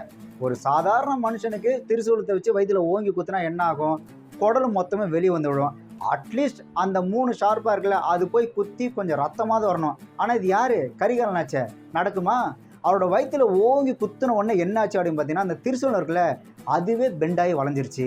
ஒரு சாதாரண மனுஷனுக்கு திருசூலத்தை வச்சு வயிற்றுல ஓங்கி குத்துனா என்ன ஆகும்? குடல் மொத்தமே வெளியே வந்து விடுவோம். அட்லீஸ்ட் அந்த 3 ஷார்ப்பாக இருக்குல்ல அது போய் குத்தி கொஞ்சம் ரத்தமாவது வரணும். ஆனால் இது யாரு? கரிகாலனாச்சே, நடக்குமா? அவரோட வயிற்றுல ஓங்கி குத்துன உடனே என்ன ஆச்சு அப்படின்னு பார்த்தீங்கன்னா அந்த திருசூலம் இருக்குல்ல அதுவே பெண்டாகி வளைஞ்சிருச்சு.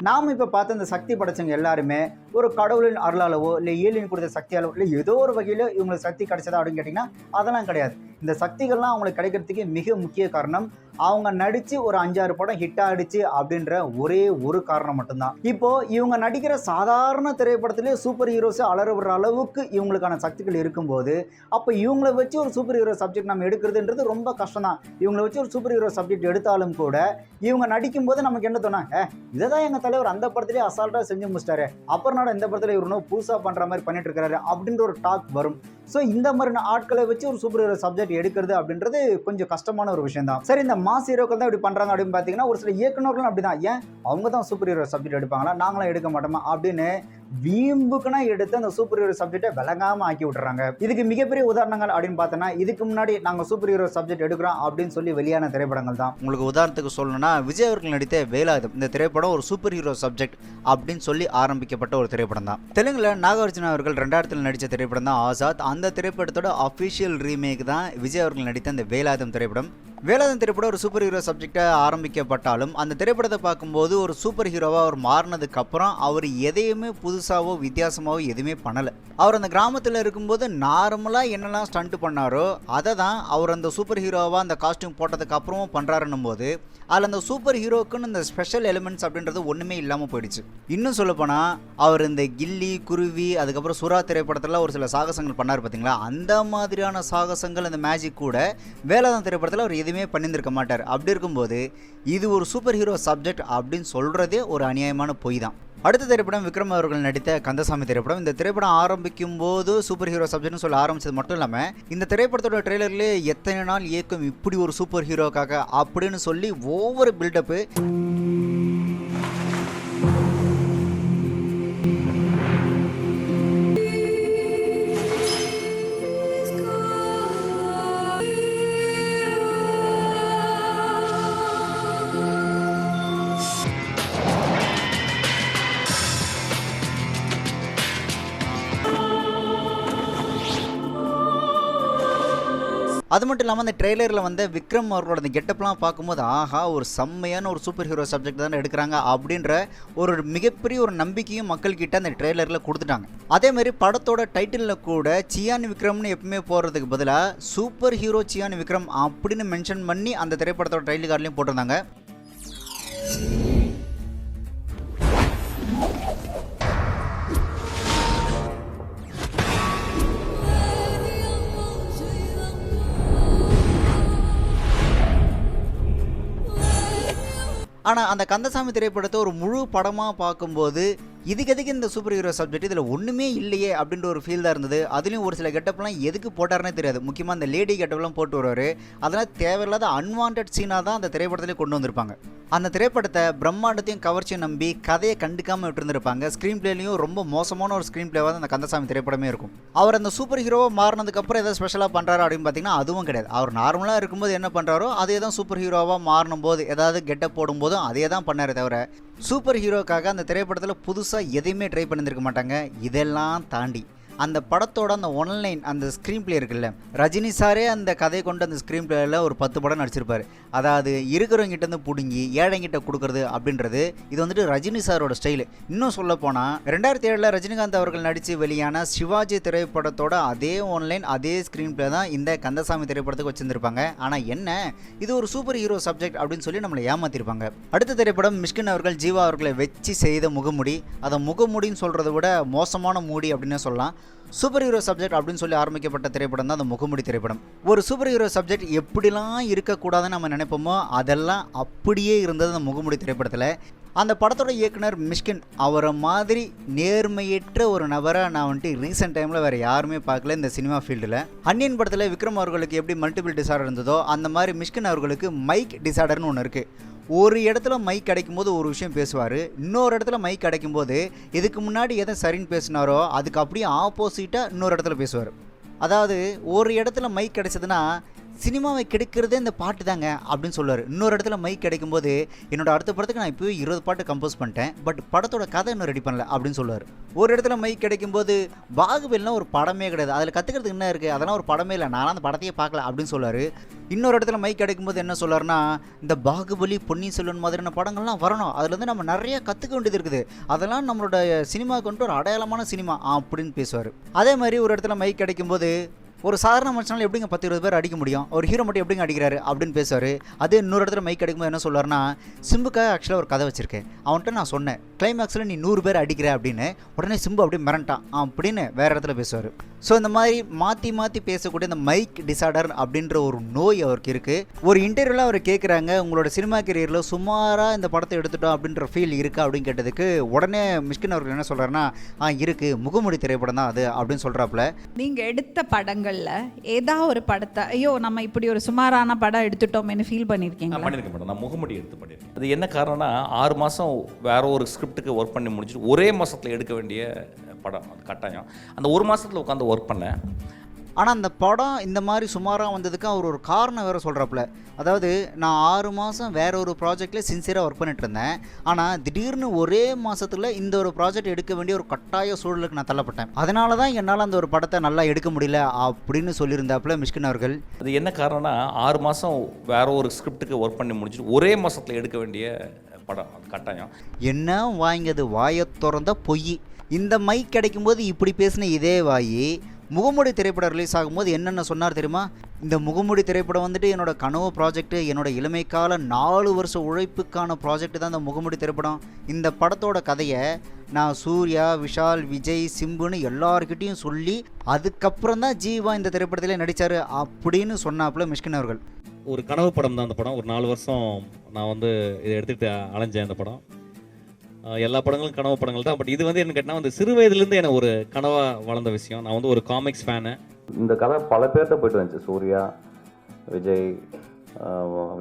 நாம் இப்போ பார்த்த இந்த சக்தி படைச்சவங்க எல்லாருமே ஒரு கடவுளின் அருளாலவோ இல்லை ஏலியன் கொடுத்த சக்தியாலோ இல்லை ஏதோ ஒரு வகையில் இவங்களுக்கு சக்தி கிடைச்சதா அப்படின்னு கேட்டிங்கன்னா அதெல்லாம் கிடையாது. இந்த சக்திகள்லாம் அவங்களுக்கு கிடைக்கிறதுக்கு மிக முக்கிய காரணம் அவங்க நடித்து ஒரு 5-6 படம் ஹிட் ஆகிடுச்சு அப்படின்ற ஒரே ஒரு காரணம் மட்டும்தான். இப்போ இவங்க நடிக்கிற சாதாரண திரைப்படத்திலே சூப்பர் ஹீரோஸை அலற விடுற அளவுக்கு இவங்களுக்கான சக்திகள் இருக்கும்போது அப்போ இவங்களை வச்சு ஒரு சூப்பர் ஹீரோ சப்ஜெக்ட் நம்ம எடுக்கிறதுன்றது ரொம்ப கஷ்டம் தான். இவங்களை வச்சு ஒரு சூப்பர் ஹீரோ சப்ஜெக்ட் எடுத்தாலும் கூட இவங்க நடிக்கும் போது நமக்கு என்ன தோணா, இதை தான் எங்கள் தலைவர் அந்த படத்திலே அசால்ட்டாக செஞ்சு முடிச்சிட்டாரு, அப்புறம் நான் இந்த படத்தில் இவர் புதுசாக பண்ணுற மாதிரி பண்ணிட்டு இருக்கிறாரு அப்படின்ற ஒரு டாக் வரும். ஸோ இந்த மாதிரி ஆட்களை வச்சு ஒரு சூப்பர் ஹீரோ சப்ஜெக்ட் எடுக்கிறது அப்படின்றது கொஞ்சம் கஷ்டமான ஒரு விஷயம் தான். சரி, இந்த மாஸ் ஹீரோக்கள் தான் இப்படி பண்ணுறாங்க அப்படின்னு பார்த்தீங்கன்னா ஒரு சில இயக்குநர்களும் அப்படி தான், ஏன் அவங்க தான் சூப்பர் ஹீரோ சப்ஜெக்ட் எடுப்பாங்களா, நாங்களாம் எடுக்க மாட்டோமா அப்படின்னு வீம்புக்குன்னா எடுத்து அந்த சூப்பர் ஹீரோ சப்ஜெக்டை விளங்காம ஆக்கி விட்டுறாங்க. இதுக்கு மிகப்பெரிய உதாரணங்கள் அப்படின்னு பார்த்தோன்னா, இதுக்கு முன்னாடி நாங்கள் சூப்பர் ஹீரோ சப்ஜெக்ட் எடுக்கிறோம் அப்படின்னு சொல்லி வெளியான திரைப்படங்கள் தான். உங்களுக்கு உதாரணத்துக்கு சொல்லணும்னா விஜய் அவர்கள் நடித்த வேலாயுதம் இந்த திரைப்படம் ஒரு சூப்பர் ஹீரோ சப்ஜெக்ட் அப்படின்னு சொல்லி ஆரம்பிக்கப்பட்ட ஒரு திரைப்படம் தான். தெலுங்குல நாகார்ஜுனா அவர்கள் 2000 நடித்த திரைப்படம் தான் ஆசாத். அந்த திரைப்படத்தோட அஃபிஷியல் ரீமேக் தான் விஜய் அவர்கள் நடித்த அந்த வேலாயுதம் திரைப்படம். வேலாயுதம் திரைப்படம் ஒரு சூப்பர் ஹீரோ சப்ஜெக்டாக ஆரம்பிக்கப்பட்டாலும் அந்த திரைப்படத்தை பார்க்கும்போது ஒரு சூப்பர் ஹீரோவாக அவர் மாறினதுக்கு அப்புறம் அவர் எதையுமே புதுசாவோ வித்தியாசமாவோ எதுவுமே பண்ணலை. அவர் அந்த கிராமத்தில் இருக்கும்போது நார்மலாக என்னெல்லாம் ஸ்டண்ட் பண்ணாரோ அதை தான் அவர் அந்த சூப்பர் ஹீரோவாக அந்த காஸ்டியூம் போட்டதுக்கு அப்புறமும் பண்ணுறாருன்னும் போது அதில் அந்த சூப்பர் ஹீரோக்குன்னு இந்த ஸ்பெஷல் எலிமெண்ட்ஸ் அப்படின்றது ஒன்றுமே இல்லாமல் போயிடுச்சு. இன்னும் சொல்லப்போனால் அவர் இந்த கில்லி, குருவி, அதுக்கப்புறம் சுறா திரைப்படத்தில் ஒரு சில சாகசங்கள் பண்ணார் பார்த்தீங்களா, அந்த மாதிரியான சாகசங்கள் அந்த மேஜிக் கூட வேலாயுதம் திரைப்படத்தில் அவர் எதுவுமே பண்ணியிருந்திருக்க மாட்டார். அப்படி இருக்கும்போது இது ஒரு சூப்பர் ஹீரோ சப்ஜெக்ட் அப்படின்னு சொல்கிறதே ஒரு அநியாயமான பொய் தான். அடுத்த திரைப்படம் விக்ரம் அவர்கள் நடித்த கந்தசாமி திரைப்படம். இந்த திரைப்படம் ஆரம்பிக்கும் போது சூப்பர் ஹீரோ சப்ஜெக்ட்னு சொல்ல ஆரம்பிச்சது மட்டும் இல்லாமல் இந்த திரைப்படத்தோட ட்ரெய்லர்லேயே எத்தனை நாள் இயக்கம் இப்படி ஒரு சூப்பர் ஹீரோக்காக அப்படின்னு சொல்லி ஒவ்வொரு பில்டப்பு அது மட்டும் இல்லாமல் அந்த ட்ரெய்லரில் வந்து விக்ரம் அவர்களோட அந்த கெட்டப்லாம் பார்க்கும்போது ஆஹா ஒரு செம்மையான ஒரு சூப்பர் ஹீரோ சப்ஜெக்ட் தானே எடுக்கிறாங்க அப்படின்ற ஒரு மிகப்பெரிய ஒரு நம்பிக்கையும் மக்கள்கிட்ட அந்த ட்ரெய்லரில் கொடுத்துட்டாங்க. அதே மாதிரி படத்தோட டைட்டிலில் கூட சியான் விக்ரம்னு எப்பவுமே போடுறதுக்கு பதிலாக சூப்பர் ஹீரோ சியான் விக்ரம் அப்படின்னு மென்ஷன் பண்ணி அந்த திரைப்படத்தோட டைட்டில் கார்ட்லையும் போட்டிருந்தாங்க. ஆனால் அந்த கந்தசாமி திரைப்படத்தை ஒரு முழு படமாக பார்க்கும்போது இதுக்கு இந்த சூப்பர் ஹீரோ சப்ஜெக்ட் இதில் ஒன்றுமே இல்லையே அப்படின்ற ஒரு ஃபீல் தான் இருந்தது. அதுலேயும் ஒரு சில கெட்டப்லாம் எதுக்கு போட்டாருன்னே தெரியாது. முக்கியமாக அந்த லேடி கெட்டப்லாம் போட்டு வருவார். அதெல்லாம் தேவையில்லாத அன்வான்ட் சீனாக தான் அந்த திரைப்படத்திலே கொண்டு வந்திருப்பாங்க. அந்த திரைப்படத்தை பிரம்மாண்டத்தையும் கவர்ச்சியும் நம்பி கதையை கண்டுக்காமல் விட்டுருந்துருப்பாங்க. ஸ்க்ரீன் பிளேலையும் ரொம்ப மோசமான ஒரு ஸ்க்ரீன் பிளேவாக தான் அந்த கந்தசாமி திரைப்படமே இருக்கும். அவர் அந்த சூப்பர் ஹீரோவாக மாறினதுக்கப்புறம் ஏதாவது ஸ்பெஷலாக பண்ணுறாரு அப்படின்னு பார்த்தீங்கன்னா அதுவும் கிடையாது. அவர் நார்மலாக இருக்கும்போது என்ன பண்ணுறாரோ அதே தான் சூப்பர் ஹீரோவாக மாறினும் போது ஏதாவது கெட்டப் போடும்போதும் அதே தான் பண்ணாரே தவிர சூப்பர் ஹீரோக்காக அந்த திரைப்படத்தில் புதுசாக எதையுமே ட்ரை பண்ணியிருக்க மாட்டாங்க. இதெல்லாம் தாண்டி அந்த படத்தோட அந்த ஒன்லைன் அந்த ஸ்க்ரீன் பிளே இருக்குல்ல, ரஜினி சாரே அந்த கதையை கொண்டு அந்த ஸ்க்ரீன் பிளேயில் ஒரு 10 படம் நடிச்சிருப்பார். அதாவது இருக்கிறவங்கிட்டேருந்து பிடுங்கி ஏழைங்கிட்ட கொடுக்குறது அப்படின்றது இது வந்துட்டு ரஜினி சாரோட ஸ்டைலு. இன்னும் சொல்ல போனால் 2007 ரஜினிகாந்த் அவர்கள் நடித்து வெளியான சிவாஜி திரைப்படத்தோட அதே ஒன்லைன் அதே ஸ்க்ரீன் பிளே தான் இந்த கந்தசாமி திரைப்படத்துக்கு வச்சுருந்துருப்பாங்க. ஆனால் என்ன இது ஒரு சூப்பர் ஹீரோ சப்ஜெக்ட் அப்படின்னு சொல்லி நம்மளை ஏமாற்றிருப்பாங்க. அடுத்த திரைப்படம் மிஷ்கின் அவர்கள் ஜீவா அவர்களை வச்சு செய்த முகமுடி. அதை முகமுடின்னு சொல்கிறத விட மோசமான மூடி அப்படின்னு சொல்லலாம். சூப்பர் ஹீரோ சப்ஜெக்ட் அப்படின்னு சொல்லி ஆரம்பிக்கப்பட்ட திரைப்படம் தான் அந்த முகமுடி திரைப்படம். ஒரு சூப்பர் ஹீரோ சப்ஜெக்ட் எப்படிலாம் இருக்கக்கூடாதுன்னு நம்ம நினைப்போமோ அதெல்லாம் அப்படியே இருந்தது அந்த முகமுடி திரைப்படத்தில். அந்த படத்தோட இயக்குனர் மிஷ்கின் அவரை மாதிரி நேர்மையற்ற ஒரு நபரை நான் வந்துட்டு ரீசெண்ட் டைமில் வேறு யாருமே பார்க்கல இந்த சினிமா ஃபீல்டில். அன்னியன் படத்தில் விக்ரம் அவர்களுக்கு எப்படி மல்டிபிள் டிசார்டர் இருந்ததோ அந்த மாதிரி மிஷ்கின் அவர்களுக்கு மைக் டிசார்டர்னு ஒன்று இருக்குது. ஒரு இடத்துல மைக் கிடைக்கும்போது ஒரு விஷயம் பேசுவார், இன்னொரு இடத்துல மைக் கிடைக்கும்போது இதுக்கு முன்னாடி எதை சரின்னு பேசினாரோ அதுக்கு அப்படியே ஆப்போசிட்டாக இன்னொரு இடத்துல பேசுவார். அதாவது ஒரு இடத்துல மைக் கிடைச்சதுன்னா சினிமாவை கிடைக்கிறதே இந்த பாட்டு தாங்க அப்படின்னு சொல்லுவார். இன்னொரு இடத்துல மைக் கிடைக்கும்போது என்னோட அடுத்த படத்துக்கு நான் இப்போயே 20 பாட்டு கம்போஸ் பண்ணிட்டேன், பட் படத்தோட கதை இன்னும் ரெடி பண்ணல அப்படின்னு சொல்லுவார். ஒரு இடத்துல மைக் கிடைக்கும்போது பாகுபலிலாம் ஒரு படமே கிடையாது, அதில் கற்றுக்கிறதுக்கு என்ன இருக்குது, அதெல்லாம் ஒரு படமே இல்லை, நானும் அந்த படத்தையே பார்க்கல அப்படின்னு சொல்லுவார். இன்னொரு இடத்துல மைக் கிடைக்கும்போது என்ன சொல்லுவார்னா இந்த பாகுபலி, பொன்னியின் செல்வன் மாதிரியான படங்கள்லாம் வரணும், அதுலேருந்து நம்ம நிறைய கற்றுக்க வேண்டியது இருக்குது, அதெல்லாம் நம்மளோட சினிமாவுக்கு வந்துட்டு ஒரு அடையாளமான சினிமா அப்படின்னு பேசுவார். அதே மாதிரி ஒரு இடத்துல மைக் கிடைக்கும்போது ஒரு சாதாரண மனுஷனால எப்படிங்க 10-20 பேர் அடிக்க முடியும், ஒரு ஹீரோ மட்டும் எப்படிங்க அடிக்கிறாரு அப்படின்னு பேசுவார். அதே இன்னொரு இடத்துல மைக் அடிக்கும்போது என்ன சொல்லுவார்னா சிம்புக்காக ஆக்சுவலாக ஒரு கதை வச்சிருக்கேன், அவன்கிட்ட நான் சொன்னேன் கிளைமேக்ஸில் நீ 100 பேர் அடிக்கிற அப்படின்னு, உடனே சிம்பு அப்படியே மிரண்டான் அப்படின்னு வேறு இடத்துல பேசுவார். ஸோ இந்த மாதிரி மாற்றி மாற்றி பேசக்கூடிய இந்த மைக் டிசார்டர் அப்படின்ற ஒரு நோய் அவருக்கு இருக்குது. ஒரு இன்டர்வியூவில் அவர் கேட்குறாங்க உங்களோட சினிமா கெரியரில் சுமாராக இந்த படத்தை எடுத்துட்டோம் அப்படின்ற ஃபீல் இருக்கா அப்படின்னு கேட்டதுக்கு உடனே மிஷ்கின் அவர்கள் என்ன சொல்கிறாருன்னா இருக்குது, முகமுடி திரைப்படம் தான் அது அப்படின்னு சொல்கிறாப்புல. நீங்கள் எடுத்த படங்கள் படங்கள்ல ஏதாவது ஒரு படத்தை ஐயோ நம்ம இப்படி ஒரு சுமாரான படம் எடுத்துட்டோம்னு ஃபீல் பண்ணியிருக்கீங்களா? பண்ணியிருக்கேன் மேடம். நான் முகமுடி எடுத்து பண்ணியிருக்கேன். அது என்ன காரணம்னா 6 மாதம் வேற ஒரு ஸ்கிரிப்டுக்கு ஒர்க் பண்ணி முடிச்சுட்டு ஒரே மாதத்தில் எடுக்க வேண்டிய படம். அது கட்டாயம். அந்த ஒரு மாதத்தில் உட்காந்து ஒர்க் பண்ணேன். ஆனால் அந்த படம் இந்த மாதிரி சுமாராக வந்ததுக்கு அவர் ஒரு காரணம் வேறு சொல்கிறாப்புல. அதாவது நான் 6 மாதம் வேற ஒரு ப்ராஜெக்டில் சின்சியராக ஒர்க் பண்ணிட்டு இருந்தேன். ஆனால் திடீர்னு ஒரே மாதத்தில் இந்த ஒரு ப்ராஜெக்ட் எடுக்க வேண்டிய ஒரு கட்டாய சூழலுக்கு நான் தள்ளப்பட்டேன். அதனால தான் என்னால் அந்த ஒரு படத்தை நல்லா எடுக்க முடியல அப்படின்னு சொல்லியிருந்தாப்புல மிஷ்கின் அவர்கள். அது என்ன காரணம்னா 6 மாதம் வேற ஒரு ஸ்கிரிப்டுக்கு ஒர்க் பண்ணி முடிச்சுட்டு ஒரே மாதத்தில் எடுக்க வேண்டிய படம். அது கட்டாயம். என்ன வாங்கியது வாயை திறந்த பொய். இந்த மைக் கிடைக்கும்போது இப்படி பேசின இதே வாயி முகமூடி திரைப்படம் ரிலீஸ் ஆகும்போது என்னென்ன சொன்னார் தெரியுமா? இந்த முகமூடி திரைப்படம் வந்துட்டு என்னோட கனவு ப்ராஜெக்ட், என்னோட இளமைக்கால 4 வருஷ உழைப்புக்கான ப்ராஜெக்ட் தான் இந்த முகமூடி திரைப்படம். இந்த படத்தோட கதையை நான் சூர்யா, விஷால், விஜய், சிம்புன்னு எல்லார்கிட்டையும் சொல்லி அதுக்கப்புறம் தான் ஜீவா இந்த திரைப்படத்திலே நடித்தார் அப்படின்னு சொன்னாப்புல மிஷ்கின் அவர்கள். ஒரு கனவு படம் தான் அந்த படம். ஒரு 4 வருஷம் நான் வந்து இதை எடுத்துகிட்டு அலைஞ்சேன். அந்த படம் எல்லா படங்களும் கனவு படங்கள் தான். பட் இது வந்து என்ன கேட்டால் வந்து சிறு வயதுலேருந்து எனக்கு ஒரு கனவாக வளர்ந்த விஷயம். நான் வந்து ஒரு காமிக்ஸ் ஃபேனு. இந்த கதை பல பேர்கிட்ட போயிட்டு வந்துச்சு. சூர்யா, விஜய்,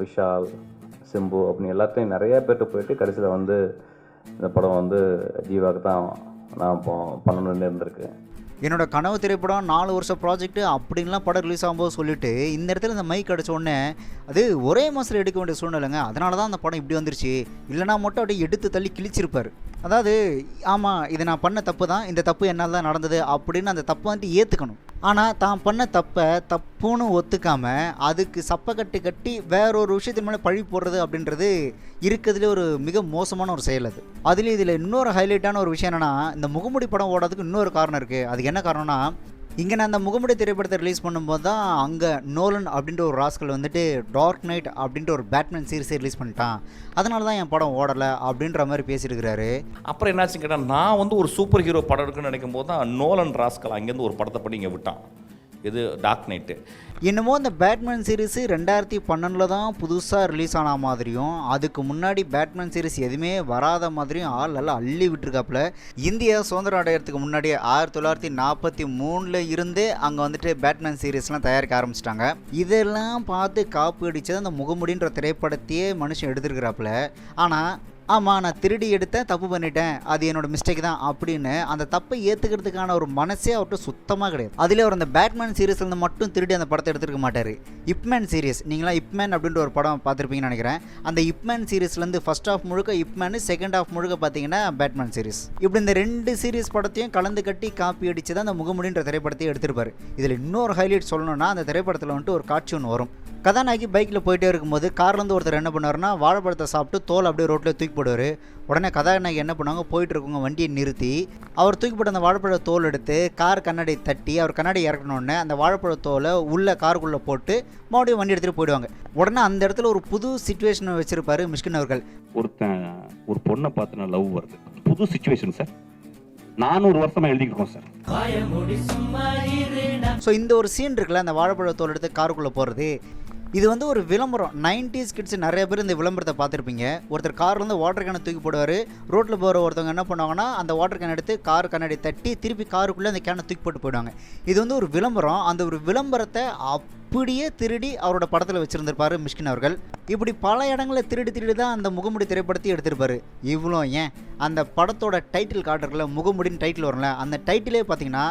விஷால், சிம்பு அப்படின்னு எல்லாத்தையும் நிறைய பேர்கிட்ட போயிட்டு கடைசியில் வந்து இந்த படம் வந்து ஜீவாவுக்கு தான் நான் பண்ணணுன்னு இருந்திருக்கு. என்னோட கனவு திரைப்படம் 4 வருஷம் ப்ராஜெக்ட் அப்படின்லாம் படம் ரிலீஸ் ஆகும்போது சொல்லிட்டு இந்த இடத்துல இந்த மைக் அடிச்ச உடனே அது ஒரே மாதத்தில் எடுக்க வேண்டிய சூழ்நிலைங்க. அதனால தான் அந்த படம் இப்படி வந்துருச்சு. இல்லைனா மட்டும் அப்படியே எடுத்து தள்ளி கிழிச்சிருப்பார். அதாவது ஆமாம் இது நான் பண்ண தப்பு தான், இந்த தப்பு என்னால் தான் நடந்தது அப்படின்னு அந்த தப்பை வந்துட்டு ஏற்றுக்கணும். ஆனால் தான் பண்ண தப்பை தப்புன்னு ஒத்துக்காமல் அதுக்கு சப்பை கட்டி வேற ஒரு விஷயத்தின் மேலே பழி போடுறது அப்படின்றது இருக்கிறதுலே ஒரு மிக மோசமான ஒரு செயல். அதுலேயும் இதில் இன்னொரு ஹைலைட்டான ஒரு விஷயம் என்னென்னா, இந்த முகமுடி படம் ஓடாதுக்கு இன்னொரு காரணம் இருக்குது. அதுக்கு என்ன காரணம்னா, இங்கே நான் அந்த முகமுடி திரைப்படத்தை ரிலீஸ் பண்ணும்போது தான் அங்கே நோலன் அப்படின்ற ஒரு ராஸ்கல் வந்துட்டு டார்க் நைட் அப்படின்ற ஒரு பேட்மேன் சீரிஸை ரிலீஸ் பண்ணிட்டான், அதனால தான் என் படம் ஓடலை அப்படின்ற மாதிரி பேசியிருக்கிறாரு. அப்புறம் என்னாச்சுன்னு கேட்டால் நான் வந்து ஒரு சூப்பர் ஹீரோ படம் இருக்குன்னு நினைக்கும் போது தான் நோலன் ராஸ்கல் அங்கேருந்து ஒரு படத்தை பண்ணி இங்கே விட்டான். இது டார்க் நைட்டு. என்னமோ இந்த பேட்மேன் சீரிஸு 2012 தான் புதுசாக ரிலீஸ் ஆன மாதிரியும் அதுக்கு முன்னாடி பேட்மேன் சீரிஸ் எதுவுமே வராத மாதிரியும் ஆள் நல்லா அள்ளி விட்டுருக்காப்புல. இந்தியா சுதந்திரம் அடையிறதுக்கு முன்னாடி 1943 இருந்தே அங்கே வந்துட்டு பேட்மேன் சீரிஸ்லாம் தயாரிக்க ஆரம்பிச்சிட்டாங்க. இதெல்லாம் பார்த்து காப்பு அடித்தது அந்த முகமுடின்ற திரைப்படத்தையே மனுஷன் எடுத்துருக்கிறாப்புல. ஆனால் ஆமாம் நான் திருடி எடுத்தேன், தப்பு பண்ணிட்டேன், அது என்னோட மிஸ்டேக் தான் அப்படின்னு அந்த தப்பை ஏற்றுக்கிறதுக்கான ஒரு மனசே அவர்கிட்ட சுத்தமாக கிடையாது. அதில் அவர் அந்த பேட்மேன் சீரிஸ்லேருந்து மட்டும் திருடி அந்த படத்தை எடுத்துருக்க மாட்டார். இப்மேன் சீரிஸ், நீங்களாம் இப்மேன் அப்படின்ற ஒரு படம் பார்த்துருப்பீங்கன்னு நினைக்கிறேன். அந்த இப்மேன் சீரிஸ்லேருந்து ஃபர்ஸ்ட் ஆஃப் முழுக்க இப்மேனு, செகண்ட் ஆஃப் முழுக்க பார்த்தீங்கன்னா பேட்மேன் சீரிஸ். இப்படி இந்த 2 சீரிஸ் படத்தையும் கலந்து கட்டி காப்பி அடித்து தான் அந்த முகமுடின்ற திரைப்படத்தையும் எடுத்திருப்பார். இதில் இன்னொரு ஹைலைட் சொல்லணும்னா, அந்த திரைப்படத்தில் வந்துட்டு ஒரு காட்சி ஒன்று வரும். கதாநாயகி பைக்கில் போயிட்டே இருக்கும்போது கார்லேருந்து ஒருத்தர் என்ன பண்ணுவார்னா வாழைப்பழத்தை சாப்பிட்டு தோல் அப்படியே ரோட்டில் தூக்கி போடுவார். உடனே கதாநாயகி என்ன பண்ணுவாங்க, போயிட்டு இருக்கவங்க வண்டியை நிறுத்தி அவர் தூக்கி போட்ட அந்த வாழைப்பழ தோல் எடுத்து கார் கண்ணாடி தட்டி அவர் கண்ணாடி இறக்கணுன்னே அந்த வாழைப்பழ தோலை உள்ள காருக்குள்ளே போட்டு மறுபடியும் வண்டி எடுத்துகிட்டு போயிடுவாங்க. உடனே அந்த இடத்துல ஒரு புது சிச்சுவேஷனை வச்சிருப்பாரு மிஷ்கின் அவர்கள். ஒரு பொண்ணை பார்த்து நான் லவ் வருது, புது சிச்சுவேஷன் சார், 400 வருஷமா எழுதிக்கிட்டு சார். ஸோ இந்த ஒரு சீன் இருக்குல்ல, அந்த வாழைப்பழ தோல் எடுத்து காருக்குள்ளே போகிறது, இது வந்து ஒரு விளம்பரம். 90s கிட்ஸ் நிறைய பேர் இந்த விளம்பரத்தை பார்த்துருப்பீங்க. ஒருத்தர் கார்லேருந்து வாட்டர் கேனை தூக்கி போடுவார். ரோட்டில் போகிற ஒருத்தவங்க என்ன பண்ணுவாங்கன்னா அந்த வாட்டர் கேன் எடுத்து கார் கண்ணாடி தட்டி திருப்பி காருக்குள்ளே அந்த கேனை தூக்கி போட்டு போயிடுவாங்க. இது வந்து ஒரு விளம்பரம். அந்த ஒரு விளம்பரத்தை அப்படியே திருடி அவரோட படத்தில் வச்சுருந்துருப்பார் மிஷ்கின் அவர்கள். இப்படி பல இடங்களில் திருடி தான் அந்த முகமுடி திரைப்படத்தையும் எடுத்திருப்பார். இவ்வளோ ஏன் அந்த படத்தோட டைட்டில் கார்டு இருக்குல்ல, முகமுடின்னு டைட்டில் வரும்ல, அந்த டைட்டிலே பார்த்தீங்கன்னா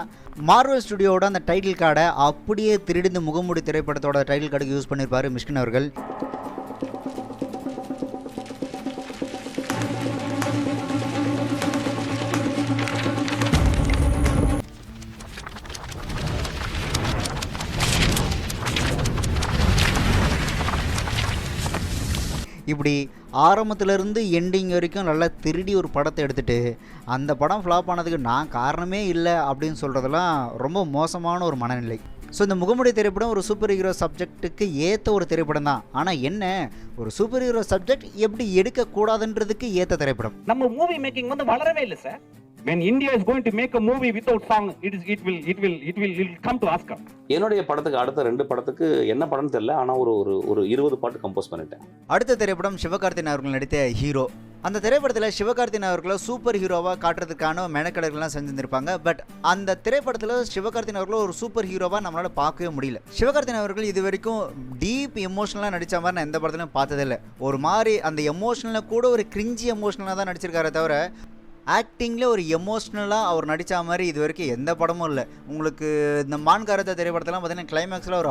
மார்வல் ஸ்டுடியோட அந்த டைட்டில் கார்டை அப்படியே திருடி இந்த முகமுடி திரைப்படத்தோட டைட்டில் கார்டுக்கு யூஸ் பண்ணியிருப்பார் மிஷ்கின் அவர்கள். இப்படி ஆரம்பத்துலேருந்து எண்டிங் வரைக்கும் நல்லா திருடி ஒரு படத்தை எடுத்துகிட்டு அந்த படம் ஃப்ளாப் ஆனதுக்கு நான் காரணமே இல்லை அப்படின்னு சொல்கிறதெல்லாம் ரொம்ப மோசமான ஒரு மனநிலை. ஸோ இந்த முகமுடி திரைப்படம் ஒரு சூப்பர் ஹீரோ சப்ஜெக்ட்டுக்கு ஏற்ற ஒரு திரைப்படம் தான். ஆனால் என்ன, ஒரு சூப்பர் ஹீரோ சப்ஜெக்ட் எப்படி எடுக்கக்கூடாதுன்றதுக்கு ஏற்ற திரைப்படம். நம்ம மூவி மேக்கிங் வந்து வளரவே இல்லை sir. When India is going to make a movie without song, it will come to Oscar. என்னுடைய படத்துக்கு அடுத்த 2 படத்துக்கு என்ன படம்னு தெரியல, ஆனால் ஒரு 20 பாட்டு கம்போஸ் பண்ணிட்டேன். அடுத்த திரைப்படம் சிவகார்த்திகேயன் அவர்கள் நடித்த ஹீரோ. அந்த திரைப்படத்தில் சிவகார்த்திகேயன் அவர்களை சூப்பர் ஹீரோவாக காட்டுறதுக்கான மெனக்கடல்கள்லாம் செஞ்சுருப்பாங்க. பட் அந்த திரைப்படத்தில் சிவகார்த்திகேயன் அவர்களை ஒரு சூப்பர் ஹீரோவாக நம்மளால் பார்க்கவே முடியல. சிவகார்த்திகேயன் அவர்கள் இது வரைக்கும் டீப் எமோஷனலாக நடித்த மாதிரி நான் எந்த படத்துலையும் பார்த்ததே இல்லை. ஒரு மாதிரி அந்த எமோஷனலில் கூட ஒரு கிரிஞ்சி எமோஷனலாக தான் நடிச்சிருக்காரே தவிர ஆக்டிங்கில் ஒரு எமோஷ்னலாக அவர் நடித்த மாதிரி இது வரைக்கும் எந்த படமும் இல்லை. உங்களுக்கு இந்த மான்காரத்தை திரைப்படத்தெல்லாம் பார்த்தீங்கன்னா கிளைமேக்ஸில் அவர்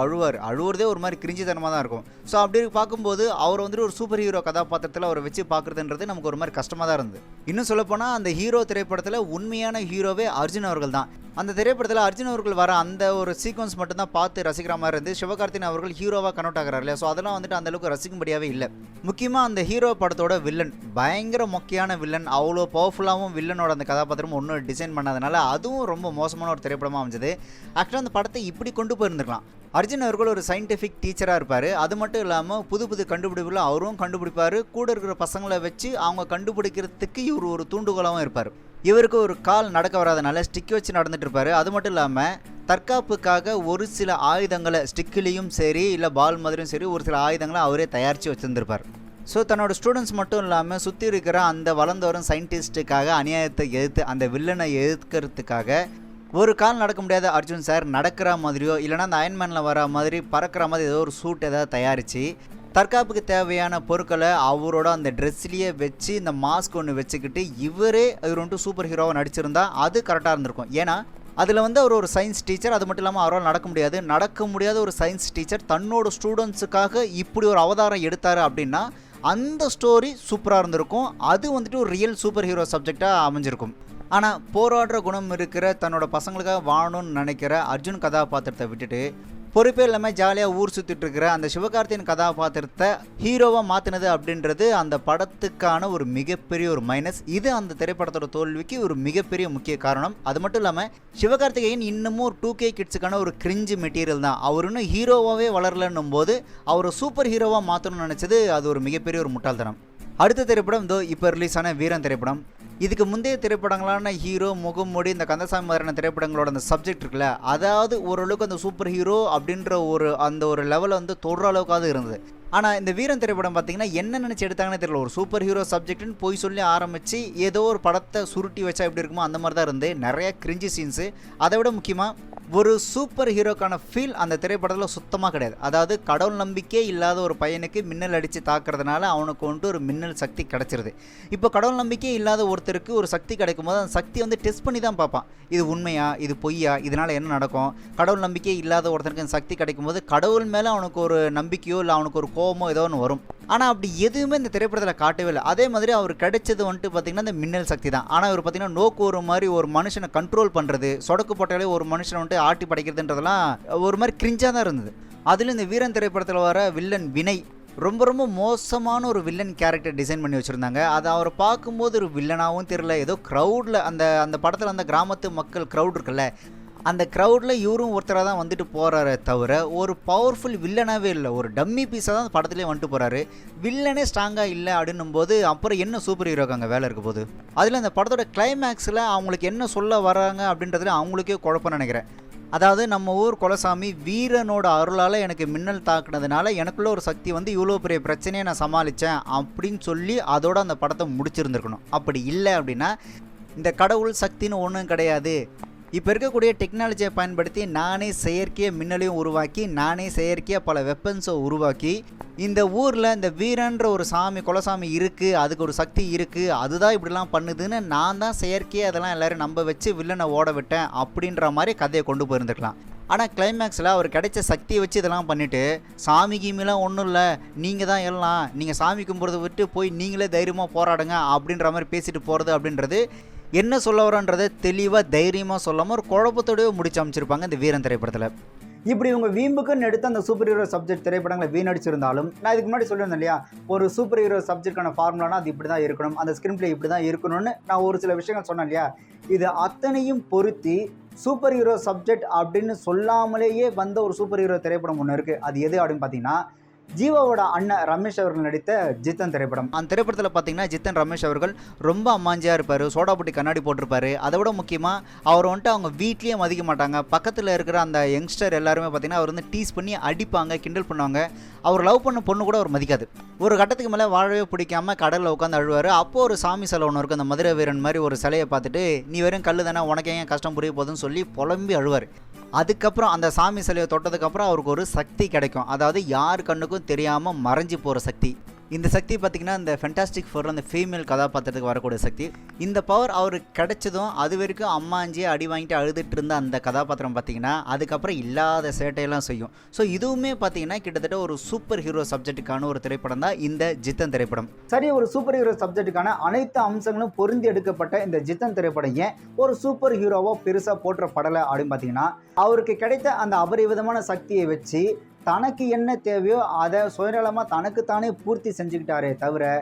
அழுவுறதே ஒரு மாதிரி கிரிஞ்சித்தனமாக தான் இருக்கும். ஸோ அப்படி பார்க்கும்போது அவர் வந்துட்டு ஒரு சூப்பர் ஹீரோ கதாபாத்திரத்தில் அவரை வச்சு பார்க்குறதுன்றது நமக்கு ஒரு மாதிரி கஷ்டமாக தான் இருந்தது. இன்னும் சொல்லப்போனால் அந்த ஹீரோ திரைப்படத்தில் உண்மையான ஹீரோவே அர்ஜுன் அவர்கள் தான். அந்த திரைப்படத்தில் அர்ஜுன் அவர்கள் வர அந்த ஒரு சீக்வன்ஸ் மட்டும்தான் பார்த்து ரசிக்கிற மாதிரி இருந்து சிவகார்த்திகேயன் அவர்கள் ஹீரோவாக கனெக்ட் ஆகிறார் இல்லையா. ஸோ அதெல்லாம் வந்துட்டு அந்தளவுக்கு ரசிக்கும்படியாகவே இல்லை. முக்கியமாக அந்த ஹீரோ படத்தோட வில்லன் பயங்கர மொக்கையான வில்லன், அவ்வளோ பவர்ஃபுல்லாகவும் வில்லனோட அந்த கதாபாத்திரமும் ஒன்றும் டிசைன் பண்ணாதனால அதுவும் ரொம்ப மோசமான ஒரு திரைப்படமாக அமைஞ்சது. ஆக்சுவலாக அந்த படத்தை இப்படி கொண்டு போயிருந்துருக்கலாம். அர்ஜுன் அவர்கள் ஒரு சயின்டிஃபிக் டீச்சராக இருப்பார். அது மட்டும் இல்லாமல் புது புது கண்டுபிடிப்புகளை அவரும் கண்டுபிடிப்பார். கூட இருக்கிற பசங்களை வச்சு அவங்க கண்டுபிடிக்கிறதுக்கு இவர் ஒரு தூண்டுகோலாகவும் இருப்பார். இவருக்கு ஒரு கால் நடக்க வராதனால ஸ்டிக் வச்சு நடந்துட்டு இருப்பார். அது மட்டும் இல்லாமல் தற்காப்புக்காக ஒரு சில ஆயுதங்களை ஸ்டிக்கிலையும் சரி இல்லை பால் மாதிரியும் சரி ஒரு சில ஆயுதங்களை அவரே தயாரித்து வச்சுருந்துருப்பார். ஸோ தன்னோட ஸ்டூடெண்ட்ஸ் மட்டும் இல்லாமல் சுற்றி இருக்கிற அந்த வளர்ந்து வரும் சயின்டிஸ்ட்டுக்காக அநியாயத்தை எதிர்த்து அந்த வில்லனை எதிர்க்கிறதுக்காக ஒரு கால் நடக்க முடியாத அர்ஜுன் சார் நடக்கிற மாதிரியோ இல்லைனா அந்த அயன்மேனில் வர மாதிரி பறக்கிற மாதிரி ஏதோ ஒரு சூட் ஏதாவது தயாரித்து தற்காப்புக்கு தேவையான பொருட்களை அவரோட அந்த ட்ரெஸ்லேயே வச்சு இந்த மாஸ்க் ஒன்று வச்சுக்கிட்டு இவர் வந்துட்டு சூப்பர் ஹீரோவாக நடிச்சிருந்தா அது கரெக்டாக இருந்திருக்கும். ஏன்னா அதில் அவர் ஒரு சயின்ஸ் டீச்சர். அது மட்டும் இல்லாமல் அவரால் நடக்க முடியாத ஒரு சயின்ஸ் டீச்சர் தன்னோட ஸ்டூடெண்ட்ஸுக்காக இப்படி ஒரு அவதாரம் எடுத்தார் அப்படின்னா அந்த ஸ்டோரி சூப்பராக இருந்திருக்கும். அது வந்துட்டு ஒரு ரியல் சூப்பர் ஹீரோ சப்ஜெக்டாக அமைஞ்சிருக்கும். ஆனால் போராடுற குணம் இருக்கிற தன்னோட பசங்களுக்காக வாழணும்னு நினைக்கிற அர்ஜுன் கதாபாத்திரத்தை விட்டுட்டு பொறுப்பே இல்லாமல் ஜாலியாக ஊர் சுற்றிட்டு இருக்கிற அந்த சிவகார்த்திகேயன் கதாபாத்திரத்தை ஹீரோவாக மாற்றினது அப்படின்றது அந்த படத்துக்கான ஒரு மிகப்பெரிய ஒரு மைனஸ். இது அந்த திரைப்படத்தோட தோல்விக்கு ஒரு மிகப்பெரிய முக்கிய காரணம். அது மட்டும் இல்லாமல் சிவகார்த்திகேயன் இன்னமும் ஒரு 2K கிட்ஸுக்கான ஒரு கிரிஞ்சு மெட்டீரியல் தான். அவர் இன்னும் ஹீரோவாகவே வளரலன்னும் போது அவர் சூப்பர் ஹீரோவாக மாற்றணும்னு நினச்சது அது ஒரு மிகப்பெரிய ஒரு முட்டாள்தனம். அடுத்த திரைப்படம் இப்போ ரிலீஸ் ஆன வீரன் திரைப்படம். இதுக்கு முந்தைய திரைப்படங்களான ஹீரோ, முகமூடி, இந்த கந்தசாமி மாதிரியான திரைப்படங்களோட அந்த சப்ஜெக்ட் இருக்குல்ல, அதாவது ஓரளவுக்கு அந்த சூப்பர் ஹீரோ அப்படின்ற அந்த ஒரு லெவலை தொடுற அளவுக்காவது இருந்தது. ஆனால் இந்த வீரன் திரைப்படம் பார்த்தீங்கன்னா என்ன நினச்சி எடுத்தாங்கன்னு தெரியல. ஒரு சூப்பர் ஹீரோ சப்ஜெக்ட்னு போய் சொல்லி ஆரம்பித்து ஏதோ ஒரு படத்தை சுருட்டி வச்சா எப்படி இருக்குமோ அந்த மாதிரி தான் இருந்து நிறைய கிரிஞ்சி சீன்ஸு. அதை விட முக்கியமாக ஒரு சூப்பர் ஹீரோக்கான ஃபீல் அந்த திரைப்படத்தில் சுத்தமாக கிடையாது. அதாவது கடவுள் நம்பிக்கை இல்லாத ஒரு பையனுக்கு மின்னல் அடித்து தாக்குறதுனால அவனுக்கு ஒரு மின்னல் சக்தி கிடச்சிருது. இப்போ கடவுள் நம்பிக்கை இல்லாத ஒருத்தருக்கு ஒரு சக்தி கிடைக்கும் போது அந்த சக்தியை டெஸ்ட் பண்ணி தான் பார்ப்பான். இது உண்மையா, இது பொய்யா, இதனால் என்ன நடக்கும். கடவுள் நம்பிக்கை இல்லாத ஒருத்தருக்கு அந்த சக்தி கிடைக்கும் போது கடவுள் மேலே அவனுக்கு ஒரு நம்பிக்கையோ இல்லை அவனுக்கு ஒரு கோபமோ ஏதோ ஒன்று வரும். ஆனால் அப்படி எதுவுமே இந்த திரைப்படத்தில் காட்டவே இல்லை. அதே மாதிரி அவர் கிடைச்சது பார்த்திங்கன்னா இந்த மின்னல் சக்தி தான். ஆனால் அவர் பார்த்திங்கன்னா நோக்கு ஒரு மாதிரி ஒரு மனுஷனை கண்ட்ரோல் பண்ணுறது, சொடக்கு போட்டாலே ஒரு மனுஷனை ஆட்டி படைக்கிறதுன்றதெல்லாம் ஒரு மாதிரி கிரிஞ்சாக தான் இருந்தது. அதில் இந்த வீரன் திரைப்படத்தில் வர வில்லன் வினய் ரொம்ப ரொம்ப மோசமான ஒரு வில்லன் கேரக்டர் டிசைன் பண்ணி வச்சுருந்தாங்க. அது அவரை பார்க்கும்போது ஒரு வில்லனாகவும் தெரியல. ஏதோ க்ரௌடில் அந்த படத்தில் அந்த கிராமத்து மக்கள் க்ரௌட் இருக்குல்ல, அந்த க்ரௌடில் இவரும் ஒருத்தராக தான் வந்துட்டு போகிறாரே தவிர ஒரு பவர்ஃபுல் வில்லனாகவே இல்லை. ஒரு டம்மி பீஸாக தான் படத்துலேயே வந்துட்டு போகிறாரு. வில்லனே ஸ்ட்ராங்காக இல்லை அப்படின்னும் போது அப்புறம் என்ன சூப்பர் ஹீரோக்கு அங்கே வேலை இருக்க போது. அதில் அந்த படத்தோட கிளைமேக்ஸில் அவங்களுக்கு என்ன சொல்ல வராங்க அப்படின்றதுல அவங்களுக்கே குழப்பம் நினைக்கிறேன். அதாவது நம்ம ஊர் குலசாமி வீரனோட அருளால் எனக்கு மின்னல் தாக்குனதுனால எனக்குள்ள ஒரு சக்தி இவ்வளோ பெரிய பிரச்சனையை நான் சமாளித்தேன் அப்படின்னு சொல்லி அதோட அந்த படத்தை முடிச்சிருந்துருக்கணும். அப்படி இல்லை அப்படின்னா இந்த கடவுள் சக்தின்னு ஒன்றும் கிடையாது. இப்போ இருக்கக்கூடிய டெக்னாலஜியை பயன்படுத்தி நானே செயற்கையாக மின்னலையும் உருவாக்கி நானே செயற்கையாக பல வெப்பன்ஸை உருவாக்கி இந்த ஊரில் இந்த வீரன்ற ஒரு சாமி குலசாமி இருக்குது, அதுக்கு ஒரு சக்தி இருக்குது, அதுதான் இப்படிலாம் பண்ணுதுன்னு நான் தான் செயற்கையாக அதெல்லாம் எல்லோரும் நம்ப வச்சு வில்லனை ஓட விட்டேன் அப்படின்ற மாதிரி கதையை கொண்டு போயிருந்துருக்கலாம். ஆனால் கிளைமேக்ஸில் அவர் கிடைச்ச சக்தியை வச்சு இதெல்லாம் பண்ணிவிட்டு சாமி கீமிலாம் ஒன்றும் இல்லை, நீங்கள் தான் எல்லாம், நீங்கள் சாமி கும்பிட்றத விட்டு போய் நீங்களே தைரியமாக போராடுங்க அப்படின்ற மாதிரி பேசிட்டு போகிறது அப்படின்றது என்ன சொல்ல வரன்றதை தெளிவாக தைரியமாக சொல்லாமல் ஒரு குழப்பத்தோடய முடிச்சு அமைச்சிருப்பாங்க இந்த வீரன் திரைப்படத்தில். இப்படி இவங்க வீம்புக்குன்னு எடுத்து அந்த சூப்பர் ஹீரோ சப்ஜெக்ட் திரைப்படங்களை வீணடிச்சிருந்தாலும் நான் இதுக்கு முன்னாடி சொல்லியிருந்தேன் இல்லையா, ஒரு சூப்பர் ஹீரோ சப்ஜெக்டான ஃபார்முலானா அது இப்படி தான் இருக்கணும், அந்த ஸ்க்ரீன் பிளே இப்படி தான் இருக்கணும்னு நான் ஒரு சில விஷயங்கள் சொன்னேன் இல்லையா. இது அத்தனையும் பொருத்தி சூப்பர் ஹீரோ சப்ஜெக்ட் அப்படின்னு சொல்லாமலேயே வந்த ஒரு சூப்பர் ஹீரோ திரைப்படம் ஒன்று இருக்குது. அது எது அப்படின்னு பார்த்தீங்கன்னா ஜீவாவோட அண்ணன் ரமேஷ் அவர்கள் நடித்த ஜித்தன் திரைப்படம். அந்த திரைப்படத்தில் பார்த்தீங்கன்னா ஜித்தன் ரமேஷ் அவர்கள் ரொம்ப அம்மாஞ்சியாக இருப்பார், சோடா புட்டி கண்ணாடி போட்டிருப்பாரு. அதை விட முக்கியமாக அவர் வந்துட்டு அவங்க வீட்லேயே மதிக்க மாட்டாங்க. பக்கத்தில் இருக்கிற அந்த யங்ஸ்டர் எல்லாருமே பார்த்தீங்கன்னா அவர் வந்து டீஸ் பண்ணி அடிப்பாங்க, கிண்டல் பண்ணுவாங்க. அவர் லவ் பண்ண பொண்ணு கூட அவர் மதிக்காது. ஒரு கட்டத்துக்கு மேலே வாழவே பிடிக்காம கடலில் உட்காந்து அழுவார். அப்போது ஒரு சாமி சிலை ஒன்று இருக்கும், அந்த மதுரை வீரன் மாதிரி ஒரு சிலையை பார்த்துட்டு நீ வெறும் கல் தானே, உனக்கு ஏன் கஷ்டம் புரிய போகுதுன்னு சொல்லி புலம்பி அழுவார். அதுக்கப்புறம் அந்த சாமி சிலையை தொட்டதுக்கப்புறம் அவருக்கு ஒரு சக்தி கிடைக்கும், அதாவது யார் கண்ணுக்கும் தெரியாமல் மறைஞ்சி போகிற சக்தி. இந்த சக்தி பார்த்திங்கன்னா இந்த ஃபென்டாஸ்டிக் ஃபோர் அந்த ஃபீமேல் கதாபாத்திரத்துக்கு வரக்கூடிய சக்தி. இந்த பவர் அவருக்கு கிடைச்சதும் அது வரைக்கும் அம்மாஞ்சியை அடி வாங்கிட்டு அழுதுட்டு இருந்த அந்த கதாபாத்திரம் பார்த்திங்கன்னா அதுக்கப்புறம் இல்லாத சேட்டையெல்லாம் செய்யும். ஸோ இதுவுமே பார்த்திங்கன்னா கிட்டத்தட்ட ஒரு சூப்பர் ஹீரோ சப்ஜெக்ட்டுக்கான ஒரு திரைப்படம் தான் இந்த ஜித்தன் திரைப்படம். சரி, ஒரு சூப்பர் ஹீரோ சப்ஜெக்ட்டுக்கான அனைத்து அம்சங்களும் பொருந்தி எடுக்கப்பட்ட இந்த ஜித்தன் திரைப்படம் ஏன் ஒரு சூப்பர் ஹீரோவோ பெருசாக போற்றப்படலை அப்படின்னு பார்த்தீங்கன்னா, அவருக்கு கிடைத்த அந்த அபரிவிதமான சக்தியை வச்சு தனக்கு என்ன தேவையோ அதை சுயநலமாக தனக்குத்தானே பூர்த்தி செஞ்சுக்கிட்டாரே தவிர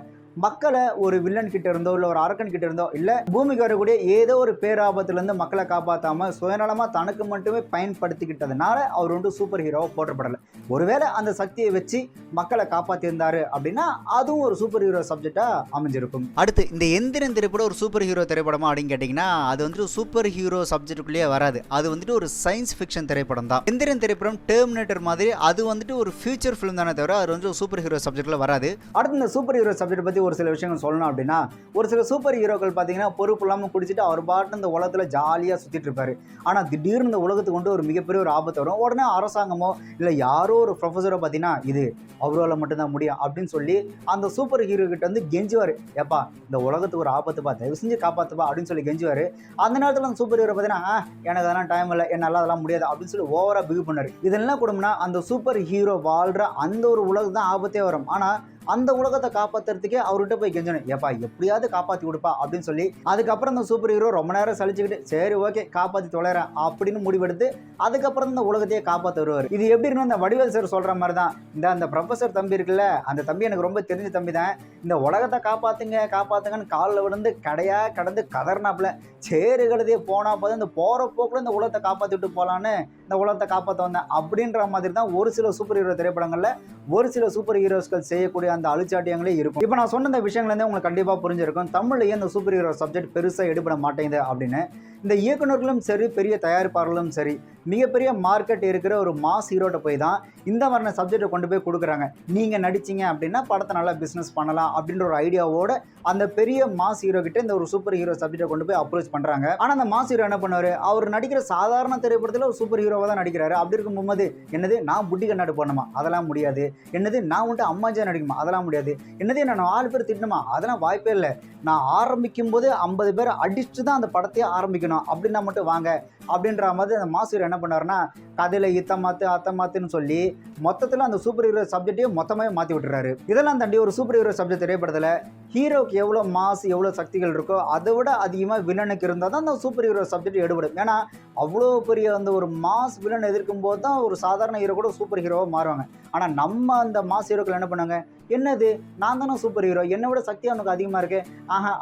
மக்களை ஒரு வில்லன் கிட்ட இருந்தோ இல்லை ஒரு அரக்கன் கிட்ட இருந்தோ இல்லை பூமிக்கு வரக்கூடிய ஏதோ ஒரு பேராபத்துலேருந்து மக்களை காப்பாற்றாம சுயநலமாக தனக்கு மட்டுமே பயன்படுத்திக்கிட்டதுனால அவர் வந்து சூப்பர் ஹீரோவை போற்றப்படலை. ஒருவேளை அந்த சக்தியை வச்சு மக்களை காப்பாற்றியிருந்தாரு அப்படின்னா அதுவும் ஒரு சூப்பர் ஹீரோ சப்ஜெக்டாக அமைஞ்சிருக்கும். அடுத்து இந்த எந்திரன் திரைப்படம் ஒரு சூப்பர் ஹீரோ திரைப்படமா அப்படின்னு கேட்டிங்கன்னா அது வந்துட்டு சூப்பர் ஹீரோ சப்ஜெக்டுக்குள்ளேயே வராது. அது வந்துட்டு ஒரு சயின்ஸ் ஃபிக்ஷன் திரைப்படம் தான். எந்திரன் திரைப்படம் டெர்மினேட்டர் மாதிரி அது வந்துட்டு ஒரு ஃபியூச்சர் ஃபிலிம் தானே தவிர அது வந்து சூப்பர் ஹீரோ சப்ஜெக்டில் வராது. அடுத்து இந்த சூப்பர் ஹீரோ சப்ஜெக்ட் பற்றி ஒரு சில விஷயங்கள் சொல்லணும் அப்படின்னா, ஒரு சில சூப்பர் ஹீரோக்கள் பார்த்தீங்கன்னா பொறுப்பு இல்லாமல் குடிச்சிட்டு அவர் பாட்டு இந்த உலகத்தில் ஜாலியாக சுற்றிட்டு இருப்பாரு. ஆனால் திடீர்னு இந்த உலகத்துக்கு கொண்டு ஒரு மிகப்பெரிய ஒரு ஆபத்து வரும். உடனே அரசாங்கமோ இல்லை யாரோ ஒரு ப்ரொஃபஸரோ பார்த்தீங்கன்னா இது அவரால் மட்டும்தான் முடியும் அப்படின்னு சொல்லி அந்த சூப்பர் ஹீரோ கிட்ட வந்து கெஞ்சுவார், ஏப்பா இந்த உலகத்துக்கு ஒரு ஆபத்துப்பா தயவு செஞ்சு காப்பாற்றுப்பா அப்படின்னு சொல்லி கெஞ்சுவார். அந்த நேரத்தில் அந்த சூப்பர் ஹீரோ பார்த்தீங்கன்னா எனக்கு அதெல்லாம் டைம் இல்லை, என்னால் அதெல்லாம் முடியாது அப்படின்னு சொல்லி ஓவராக பிஹேவ் பண்ணார். இதெல்லாம் கூடம்னா அந்த சூப்பர் ஹீரோ வாழ்கிற அந்த ஒரு உலகம் தான் ஆபத்தே வரும். ஆனால் அந்த உலகத்தை காப்பாற்றுறதுக்கே அவர்கிட்ட போய் கெஞ்சணும், ஏப்பா எப்படியாவது காப்பாற்றி கொடுப்பா அப்படின்னு சொல்லி அதுக்கப்புறம் இந்த சூப்பர் ஹீரோ ரொம்ப நேரம் சலிச்சுக்கிட்டு சரி ஓகே காப்பாற்றி தொலைறேன் அப்படின்னு முடிவெடுத்து அதுக்கப்புறம் இந்த உலகத்தையே காப்பாற்ற வருவார். இது எப்படி இருக்கணும், இந்த வடிவேல் சார் சொல்கிற மாதிரி தான். அந்த ப்ரொஃபஸர் தம்பி இருக்குல்ல, அந்த தம்பி எனக்கு ரொம்ப தெரிஞ்ச தம்பி தான். இந்த உலகத்தை காப்பாற்றுங்கன்னு காலில் விழுந்து கடையாக கடந்து கதறினாப்புல சேரு கழுதியே போனால் போதும் இந்த போகிற போக்குள்ள இந்த உலகத்தை காப்பாற்றிட்டு போகலான்னு இந்த உலகத்தை காப்பாற்ற வந்தேன் அப்படின்ற மாதிரி தான் ஒரு சில சூப்பர் ஹீரோ திரைப்படங்களில் ஒரு சில சூப்பர் ஹீரோஸ்கள் செய்யக்கூடிய அந்த அழிச்சாட்டியங்களே இருக்கும். இப்போ நான் சொன்ன இந்த விஷயங்கள்லேருந்து உங்களுக்கு கண்டிப்பாக புரிஞ்சிருக்கும் தமிழ்லேயே இந்த சூப்பர் ஹீரோ சப்ஜெக்ட் பெருசாக எடுபட மாட்டேங்குது அப்படின்னு. இந்த இயக்குநர்களும் சரி பெரிய தயாரிப்பாளர்களும் சரி மிகப்பெரிய மார்க்கெட் இருக்கிற ஒரு மாஸ் ஹீரோட்ட போய் தான் இந்த மாதிரியான சப்ஜெக்டை கொண்டு போய் கொடுக்குறாங்க. நீங்கள் நடிச்சிங்க அப்படின்னா படத்தை நல்லா பிஸ்னஸ் பண்ணலாம் அப்படின்ற ஒரு ஐடியாவோட அந்த பெரிய மாஸ் ஹீரோ கிட்ட இந்த ஒரு சூப்பர் ஹீரோ சப்ஜெக்டை கொண்டு போய் அப்ரோச் பண்ணுறாங்க. ஆனால் அந்த மாஸ் ஹீரோ என்ன பண்ணுவார், அவர் நடிக்கிற சாதாரண திரைப்படத்தில் ஒரு சூப்பர் ஹீரோவாக தான் நடிக்கிறாரு. அப்படி இருக்கும்போது என்னது நான் புட்டி கண்ணாடி போடணுமா, அதெல்லாம் முடியாது. என்னது நான் வந்துட்டு அம்மாஜா நடிக்குமா, அதெல்லாம் முடியாது. என்னது நான் 4 பேர் திட்டணுமா, அதெல்லாம் வாய்ப்பே இல்லை. நான் ஆரம்பிக்கும் போது 50 பேர் அடிச்சுட்டு தான் அந்த படத்தையே ஆரம்பிக்கணும் அப்படின்னா மட்டும் வாங்க அப்படின்ற மாதிரி அந்த மாஸ் ஹீரோ என்ன பண்ணாருன்னா கதையில் அத்தை மாத்துன்னு சொல்லி மொத்தத்தில் அந்த சூப்பர் ஹீரோ சப்ஜெக்டையும் மொத்தமாக மாற்றி விட்டுறாரு. இதெல்லாம் தாண்டி ஒரு சூப்பர் ஹீரோ சப்ஜெக்ட் திரைப்படத்தில் ஹீரோக்கு எவ்வளோ மாஸ் எவ்வளோ சக்திகள் இருக்கோ அதை விட அதிகமாக வில்லனுக்கு இருந்தால் தான் அந்த சூப்பர் ஹீரோ சப்ஜெக்ட் எடுபடும். ஏன்னா அவ்வளோ பெரிய அந்த ஒரு மாஸ் வில்லன் எதிர்க்கும் போது தான் ஒரு சாதாரண ஹீரோ கூட சூப்பர் ஹீரோவாக மாறுவாங்க. ஆனால் நம்ம அந்த மாஸ் ஹீரோக்கள் என்ன பண்ணாங்க, என்னது நான் தானே சூப்பர் ஹீரோ, என்னை விட சக்தி அவனுக்கு அதிகமாக இருக்கு,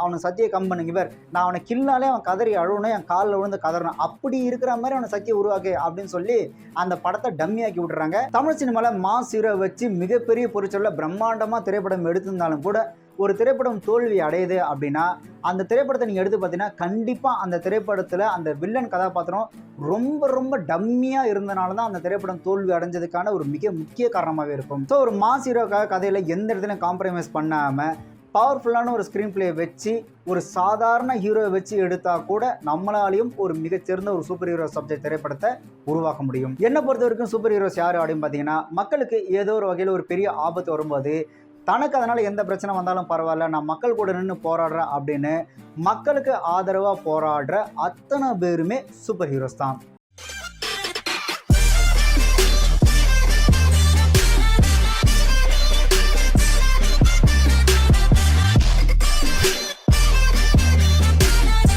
அவனுக்கு சக்தியை கம் பண்ணுங்க, இவர் நான் அவனை கில்லாலே அவன் கதறி அழுவணும், என் காலில் விழுந்து கதறணும், அப்படி இருக்கிற மாதிரி அவனை சக்தியை உருவாக்கு அப்படின்னு சொல்லி அந்த படத்தை டம்மி ஆக்கி விட்டுறாங்க. தமிழ் சினிமாவில் மாஸ் ஹீரோ வச்சு மிகப்பெரிய பொருட்களில் பிரம்மாண்டமாக திரைப்படம் எடுத்திருந்தாலும் கூட ஒரு திரைப்படம் தோல்வி அடையுது அப்படின்னா அந்த திரைப்படத்தை நீங்கள் எடுத்து பார்த்தீங்கன்னா கண்டிப்பாக அந்த திரைப்படத்தில் அந்த வில்லன் கதாபாத்திரம் ரொம்ப ரொம்ப டம்மியாக இருந்தனால தான் அந்த திரைப்படம் தோல்வி அடைஞ்சதுக்கான ஒரு மிக முக்கிய காரணமாகவே இருக்கும். ஸோ ஒரு மாஸ் ஹீரோக்காக கதையில் எந்த இடத்துலையும் காம்ப்ரமைஸ் பண்ணாமல் பவர்ஃபுல்லான ஒரு ஸ்க்ரீன் பிளே வச்சு ஒரு சாதாரண ஹீரோவை வச்சு எடுத்தால் கூட நம்மளாலையும் ஒரு மிகச்சிறந்த ஒரு சூப்பர் ஹீரோ சப்ஜெக்ட் திரைப்படத்தை உருவாக்க முடியும். என்னை பொறுத்த வரைக்கும் சூப்பர் ஹீரோஸ் யார் அப்படின்னு பார்த்தீங்கன்னா மக்களுக்கு ஏதோ ஒரு வகையில் ஒரு பெரிய ஆபத்து வரும்போது தனக்கு அதனால் எந்த பிரச்சனை வந்தாலும் பரவாயில்ல நான் மக்கள் கூட நின்று போராடுறேன் அப்படின்னு மக்களுக்கு ஆதரவாக போராடுற அத்தனை பேருமே சூப்பர் ஹீரோஸ் தான்.